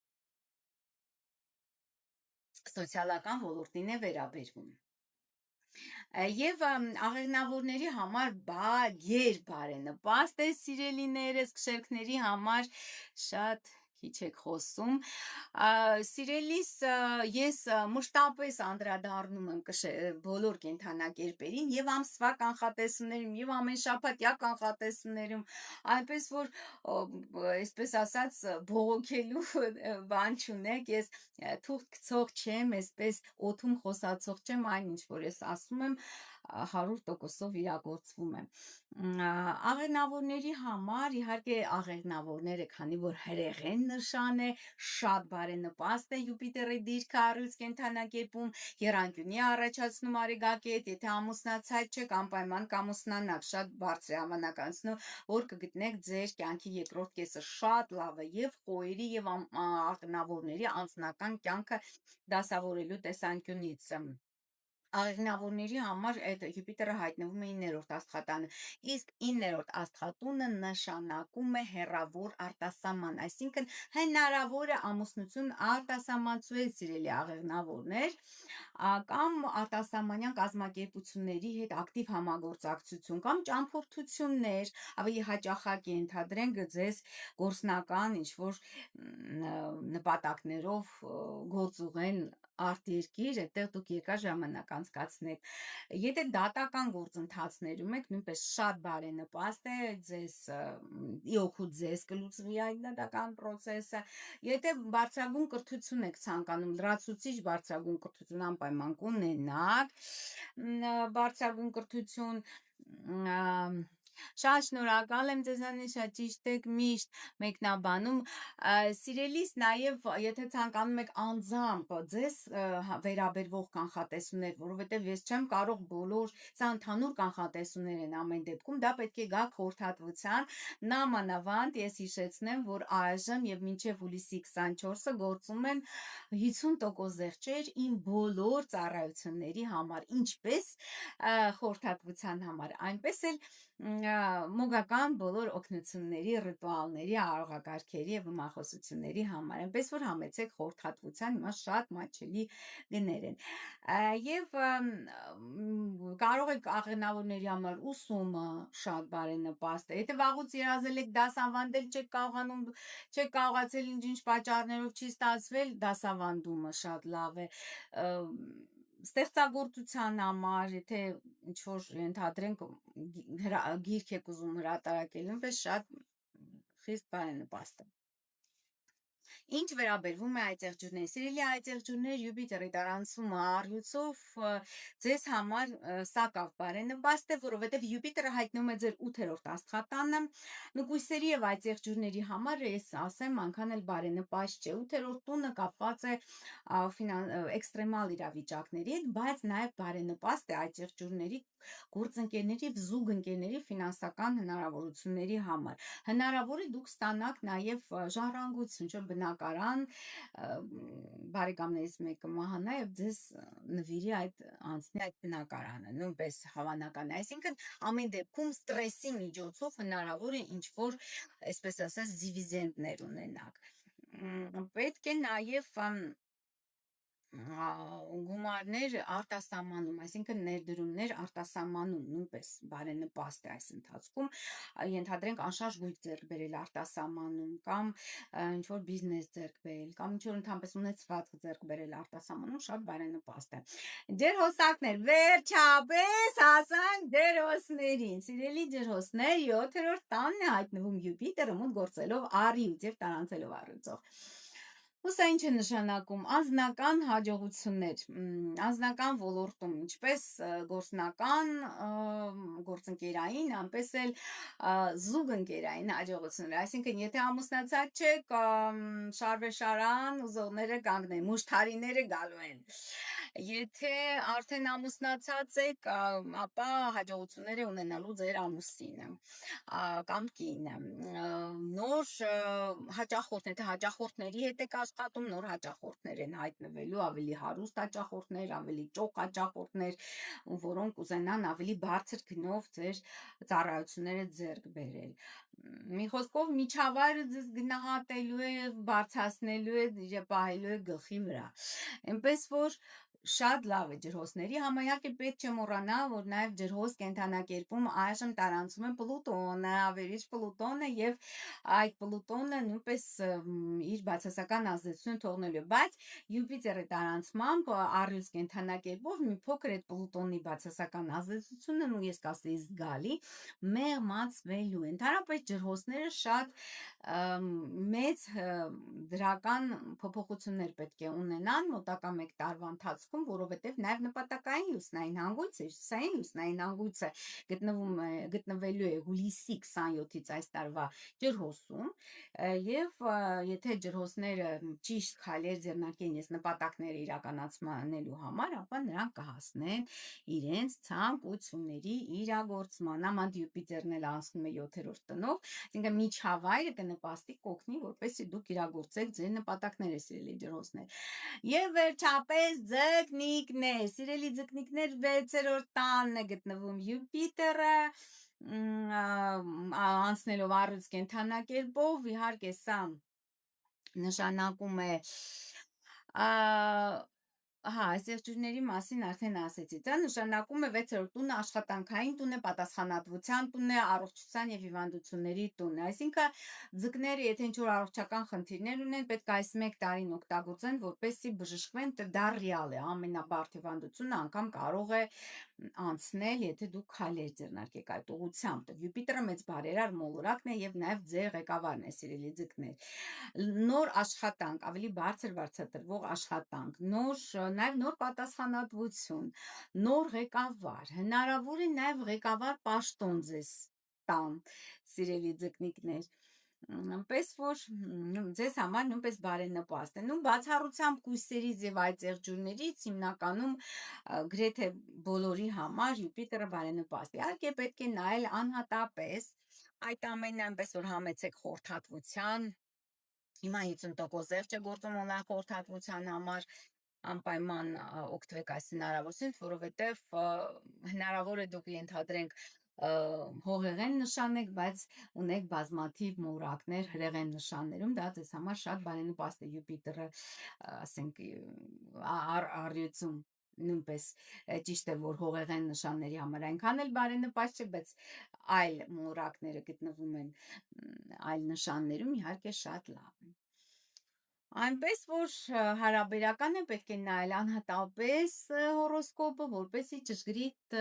Սոցիալական ոլորտին է վերաբերվում։ Եվ աղեղնավորների համար բարենպաստ է սիրելիներս, քշերքների համար շատ քիչ եք խոսում։ Սիրելիս ես մշտապես անդրադառնում եմ բոլոր կենդանակերպերին եւ ամսվա կանխատեսումներում եւ ամեն շաբաթյա կանխատեսումներում, այնպես որ այսպես ասած բողոքելու բան չունեք, ես թուղթ գցող չեմ, այսպես օթում խոսացող չեմ, այն ինչ որ ես ասում եմ 100%-ով իրագործվում է։ Աղեղնավորների համար իհարկե աղեղնավորները, քանի որ հրեղեն նշան է, շատ բարենպաստ է Յուպիտերի դիրքը առյուծ կենդանակերպում, եռանկյունի առաջացնում արեգակետ, եթե ամուսնացած չեք, անպայման կամուսնանաք, շատ բարձր է հավանականությունը, որ կգտնեք ձեր կյանքի երկրորդ կեսը շատ լավ է եւ խոյերի եւ աղեղնավորների անձնական կյանքը դասավորելու տեսանկյունից։ Աղեղնավորների համար այդ Յուպիտերը հայտնվում է 9-րդ աստղատանը, իսկ 9-րդ աստղատունը նշանակում է հեռավոր արտասահման, այսինքն հնարավոր է ամուսնություն արտասահմանցուել սիրելի աղեղնավորներ, կամ արտասահմանյան կազմակերպությունների հետ ակտիվ համագործակցություն կամ ճամփորդություններ, ավելի հաճախակ ենթադրենք ձեզ գործնական ինչ-որ նպատակներով գործ ուղեն արտերկիր, այդտեղ դուք երկար ժամանակ անցկացնեք։ Եթե դատական գործընթացներում եք, նույնպես շատ բարենպաստ է, ձեզ իօգուտ ձեզ կլուծվի այդ դատական process-ը։ Եթե բարձրագույն կրթություն եք ցանկանում, լրացուցիչ բարձրագույն կրթություն անպայման կունենաք, բարձրագույն կրթություն շատ շնորհակալ եմ ձեզանից, շատ ճիշտ եք միշտ մեկնաբանում, սիրելիս նաև եթե ցանկանում եք անձամբ ձեզ վերաբերվող կանխատեսումներ, որովհետև ես չեմ կարող բոլոր, սա ընդհանուր կանխատեսումներ են ամեն դեպքում, դա պետք է գա խորհրդատվության, նամանավանդ ես հիշեցնեմ, որ այժմ եւ մինչեւ հուլիսի 24-ը գործում են 50% զեղչեր իմ բոլոր ծառայությունների համար, ինչպես խորհրդատվության համար, այնպես էլ մոգական բոլոր օգնությունների, ռիտուալների, արարողակարգերի եւ մախոսությունների համար, այնպես որ համեցեք խորհրդատվության, հիմա շատ մատչելի գներ են։ Եվ կարող եք աղեղնավորների համար ուսումը շատ բարենպաստ է։ Եթե վաղուց երազել եք դասավանդել, չեք կարողանում, չեք կարողացել ինչ-ինչ պատճառներով չի ստացվել, դասավանդումը շատ լավ է։ Ստեղծագործության համար, եթե ինչ-որ ենթադրենք գիրք եք ուզում հրատարակել, նույնպես շատ խիստ բարենպաստ է։ Ինչ վերաբերվում է այծեղջյուրներին, սիրելի այծեղջյուրներ, Յուպիտերի տարանցումը առյուծով ձեզ համար սակավ բարենպաստ է, որովհետև Յուպիտերը հայտնվում է ձեր 8-րդ աստղատանը, նկույսերի եւ այծեղջյուրների համար ես ասեմ այնքան էլ բարենպաստ չէ։ 8-րդ տունը կապված է էքստրեմալ իրավիճակների հետ, բայց նաեւ բարենպաստ է այծեղջյուրների գործընկերների եւ զուգընկերների ֆինանսական հնարավորությունների համար։ Հնարավոր է դուք ստանաք նաեւ ժառանգություն, չէ՞ բնակարան, բարեկամներից մեկը մահանա եւ ձեզ նվիրի անցնի այդ բնակարանը, նույնպես հավանական է, այսինքն ամեն դեպքում ստրեսի միջոցով հնարավոր է ինչ-որ, այսպես ասած, դիվիդենդներ ունենաք։ Պետք է նաեւ գումարներ արտասահմանում, այսինքն ներդրումներ արտասահմանում նույնպես բարենպաստ է այս ընթացքում, ենթադրենք անշարժ գույք ձեռք բերել արտասահմանում կամ ինչ որ բիզնես ձեռք բերել կամ ինչ որ ընդհանրապես ունեցվածք ձեռք բերել արտասահմանում շատ բարենպաստ է։ Ջրհոսակներ, վերջապես հասանք ջրհոսներին։ Սիրելի ջրհոսներ, 7-րդ տանն է հայտնվում Յուպիտերը մոտ գործելով առյուծ եւ տարանցելով առյուծով։ Սա ինչ է նշանակում անձնական հաջողություններ, անձնական ոլորտում, ինչպես գործնական գործընկերային, այնպես էլ զուգընկերային հաջողություններ, այսինքն եթե ամուսնացած չեք, շարվեշարան ուզողները կանգնեն, մուշտարիները գալու են, եթե արդեն ամուսնացած եք, ապա հաջողություններ է ունենալու ձեր ամուսինը կամ կինը, նոր հաճախորդ, եթե հաճախորդների հետ եք աշխատում, նոր հաճախորդներ են հայտնվելու, ավելի հարուստ հաճախորդներ, ավելի ճոխ հաճախորդներ, որոնք կուզենան ավելի բարձր գնով ձեր ծառայությունները ձեռք բերել։ Մի խոսքով միջավայրը ձեզ գնահատելու է, բարձրացնելու է, պահելու է գլխի վրա։ Այնպես որ շատ լավ է ջրհոսների համար, իհարկե պետք չէ մոռանալ, որ նաև ջրհոս կենդանակերպում այժմ տարանցում է Պլուտոնը, ավերիչ Պլուտոնը եւ այդ Պլուտոնը նույնպես իր բացասական ազդեցություն թողնելու է, բայց Յուպիտերի տարանցմամբ առյուծ կենդանակերպով մի փոքր այդ Պլուտոնի բացասական ազդեցությունը, ու ես կասեի զգալի, մեղմացվելու է։ Ընդհանրապես ջրհոսները շատ մեծ դրական փոփոխություններ պետք է ունենան մոտակա 1 տարվա ընթացքում, որովհետև նաև նպատակային լուսնային հանգույցը, հյուսիսային լուսնային հանգույցը գտնվելու է հուլիսի 27-ից այս տարվա ջրհոսում, եւ եթե ջրհոսները ճիշտ քայլեր ձեռնարկեն ես նպատակները իրականացնելու համար, ապա նրանք կհասնեն իրենց ցանկությունների իրագործման։ Ամանդ Յուպիտերն էլ անցնում է 7-րդ տնով, այսինքն միջավայրը կնպաստի կօգնի, որպեսզի դուք իրագործեք ձեր նպատակները, սիրելի ջրհոսներ։ Եվ վերջապես ձկնիկներ, սիրելի ձկնիկներ, 6-րդ տանն է գտնվում Յուպիտերը, անցնելով առյուծ կենդանակերպով, իհարկե սա նշանակում է այս եղջյուրների մասին արդեն ասեցի, դա նշանակում է 6-րդ տունը աշխատանքային տուն է, պատասխանատվության տուն է, առողջության եւ հիվանդությունների տուն է, այսինքն ձկները եթե ինչ-որ առողջական խնդիրներ ունեն, պետք է այս 1 տարին օգտագործեն, որպեսզի բժշկվեն, դա ռեալ է, ամենաբարդ հիվանդությունը անգամ կարող է անցնել, եթե դուք քայլեր ձեռնարկեք այդ ուղղությամբ։ Յուպիտերը մեծ բարերար մոլորակն է եւ նաեւ ձեր ղեկավարն է, սիրելի ձկներ։ Նոր աշխատանք, ավելի բարձր վարձատրվող աշխատանք, նաև նոր պատասխանատվություն, նոր ղեկավար, հնարավոր է նաև ղեկավար պաշտոն ձեզ տան, սիրելի ձկնիկներ, այնպես որ ձեզ համար նույնպես բարենպաստ է։ Նույն բացառությամբ կույսերից եւ այդ եղջյուրներից հիմնականում գրեթե բոլորի համար Յուպիտերը բարենպաստ է։ Իհարկե պետք է նայել անհատապես այդ ամենը, այնպես որ համեցեք խորհրդատվության, հիմա 50% ձեռք չէ գործում օնլայն խորհրդատվության համար, անպայման օգտվեք այս հնարավորությունից, որովհետև հնարավոր է դուք ենթադրենք հողեղեն նշանեք, բայց ունեք բազմաթիվ մորակներ հրեղեն նշաններում, դա ձեզ համար շատ բարենպաստ է Յուպիտերը, ասենք առյուծում նույնպես ճիշտ է, որ հողեղեն նշանների համար այնքան էլ բարենպաստ չէ, բայց այլ մորակները գտնվում են այլ նշաններում, իհարկե շատ լավ է։ Այնպես որ հարաբերական է պետք է նայել անհատապես հորոսկոպը, որպեսզի ճշգրիտ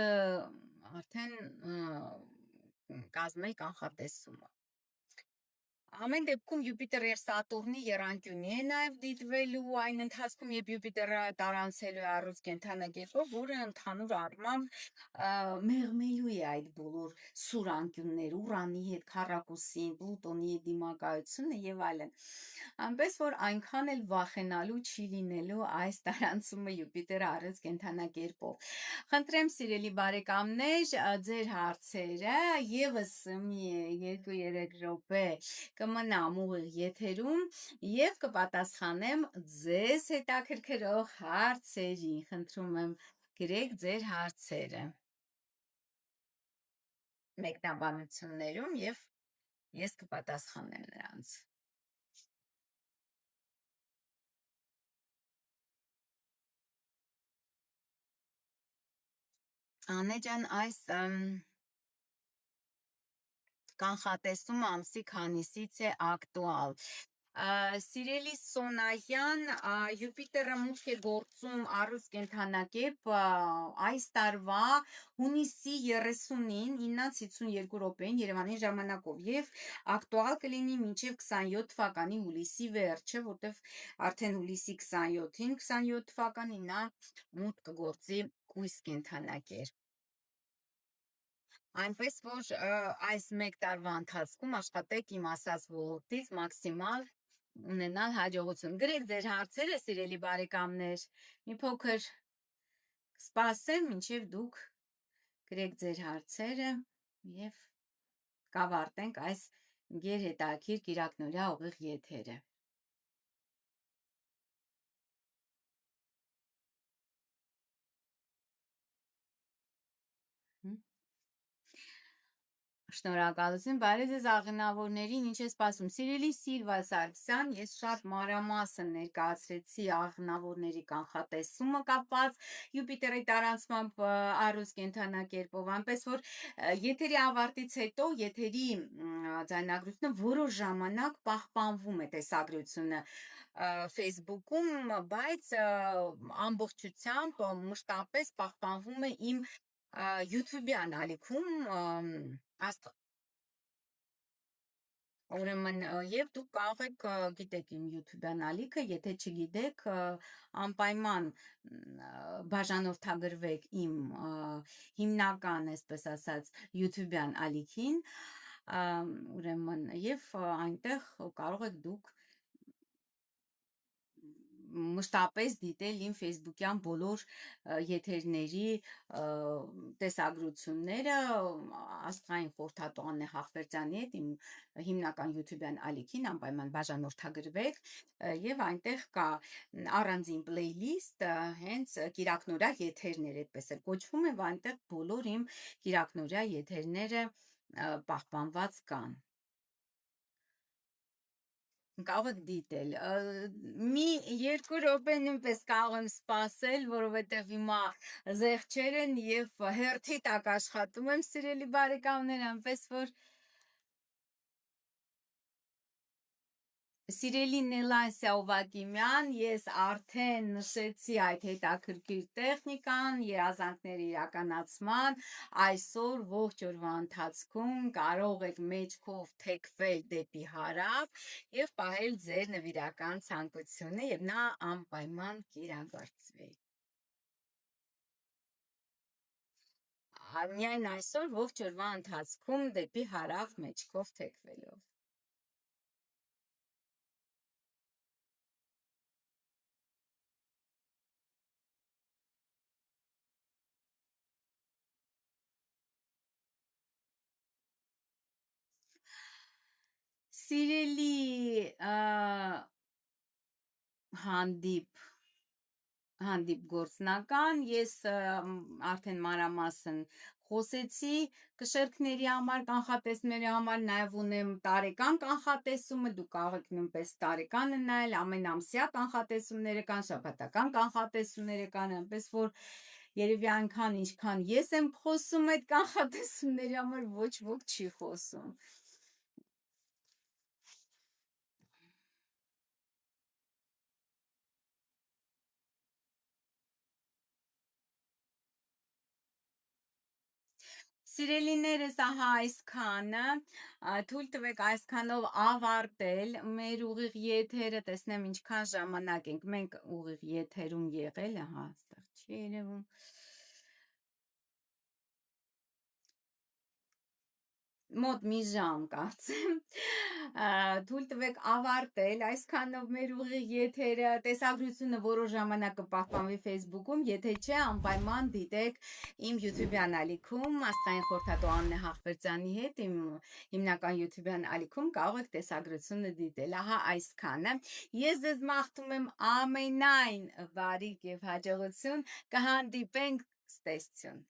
արդեն կազմել կանխատեսումը։ Ամեն դեպքում Յուպիտերը եւ Սատուրնի եռանկյունի է նաև դիտվելու այն ընթացքում, երբ Յուպիտերը տարանցելու է առյուծ կենդանակերպով, որը ընդհանուր առմամբ մեղմելու է այդ բոլոր սուր անկյունները, Ուրանի հետ, Քառակուսին, Պլուտոնի հետ դիմակայությունը եւ այլն։ Այնպես որ այնքան էլ վախենալու չի լինելու այս տարանցումը Յուպիտերը առյուծ կենդանակերպով։ Խնդրեմ սիրելի բարեկամներ, ձեր հարցերը եւս մի 2-3 րոպե կմնամ ուղիղ եթերում եւ կպատասխանեմ ձեզ հետաքրքրող հարցերին։ Խնդրում եմ գրեք ձեր հարցերը մեկնաբանություններում եւ ես կպատասխանեմ նրանց։ Անե ջան, այս կանխատեսումը ամսի քանիսից է ակտուալ։ Սիրելի Սոնայան, Յուպիտերը մուտք է գործում առուց կենդանակերպ այս տարվա հունիսի 30-ին 9:52 րոպեին Երևանի ժամանակով եւ ակտուալ կլինի մինչեւ 27 թվականի հուլիսի վերջը, որտեվ արդեն հուլիսի 27-ին 27 թվականին նա մուտք կգործի կույս կենդանակերպ։ Այնպես որ այս մեկ տարվա ընթացքում աշխատեք իմ ասած ոլորտից մաքսիմալ ունենալ հաջողություն։ Գրեք ձեր հարցերը, սիրելի բարեկամներ, մի փոքր կսպասեմ, մինչև դուք գրեք ձեր հարցերը եւ կավարտենք այս գերհետաքրքիր կիրակնօրյա ուղիղ եթերը։ Շնորհակալություն, բարև ձեզ աղնավորներին, ինչ է սպասում։ Սիրելի Սիլվա Սարգսյան, ես շատ մանրամասն ներկայացրեցի աղնավորների կանխատեսումը կապված Յուպիտերի տարանցմամբ առուց կենդանակերպով, այնպես որ եթերի ավարտից հետո եթերի ձայնագրությունը որոշ ժամանակ պահպանվում է տեսագրությունը Facebook-ում, բայց ամբողջությամբ մշտապես պահպանվում է իմ YouTube-յան ալիքում ուրեմն եւ դուք կարող եք գիտեք իմ YouTube-յան ալիքը, եթե չգիտեք, անպայման բաժանորդագրվեք իմ հիմնական, այսպես ասած, YouTube-յան ալիքին, ուրեմն եւ այնտեղ կարող եք դուք մշտապես դիտել իմ Facebook-յան բոլոր եթերների տեսագրությունները աստղային խորհրդատու Աննե Հախվերդյանի հետ իմ հիմնական YouTube-յան ալիքին անպայման բաժանորդագրվեք եւ այնտեղ կա առանձին playlist հենց կիրակնօրյա եթերներ, այդպես էլ կոչվում է, và այնտեղ բոլոր իմ կիրակնօրյա եթերները պահպանված կան։ Կարող եք դիտել։ Մի 2 րոպե նույնպես կարող եմ սպասել, որովհետև հիմա զեղչեր են եւ հերթի տակ աշխատում եմ, սիրելի բարեկամներ, այնպես որ Սիրելի Նելասիա Օվակիմյան, ես արդեն նշեցի այդ հետաքրքիր տեխնիկան, երազանքների իրականացման, այսօր ողջ օրվա ընթացքում կարող եք մեջքով թեքվել դեպի հարավ եւ պահել ձեր նվիրական ցանկությունը եւ նա անպայման կիրագործվի։ Միայն այսօր ողջ օրվա ընթացքում դեպի հարավ մեջքով թեքվելով։ Սիրելի հանդիպ գործնական, ես արդեն մանրամասն խոսեցի կշերքների համար, կանխատեսումների համար, նաև ունեմ տարեկան կանխատեսումը, դուք կարող եք նույնպես տարեկանը նայել, ամենամսյա կանխատեսումները կան, շաբաթական կանխատեսումները կան, այնպես որ երևի այնքան ինչքան ես եմ խոսում այդ կանխատեսումների համար, ոչ ոք չի խոսում։ Սիրելիներս, ահա այսքանը, թույլ տվեք այսքանով ավարտել մեր ուղիղ եթերը, տեսնեմ ինչքան ժամանակ ենք մենք ուղիղ եթերում եղել, ահա, այստեղ չի երևում։ Մոտ մի ժամ կարծեմ, թույլ տվեք ավարտել այսքանով մեր ուղիղ եթերը, տեսագրությունը որոշ ժամանակ կպահպանվի Facebook-ում, եթե չէ, անպայման դիտեք իմ YouTube-յան ալիքում, աստղային խորհրդատու Աննե Հախվերդյանի հետ, իմ հիմնական YouTube-յան ալիքում կարող եք տեսագրությունը դիտել, ահա այսքանը։ Ես ձեզ մաղթում եմ ամենայն բարիք եւ հաջողություն, կհանդիպենք, ցտեսություն։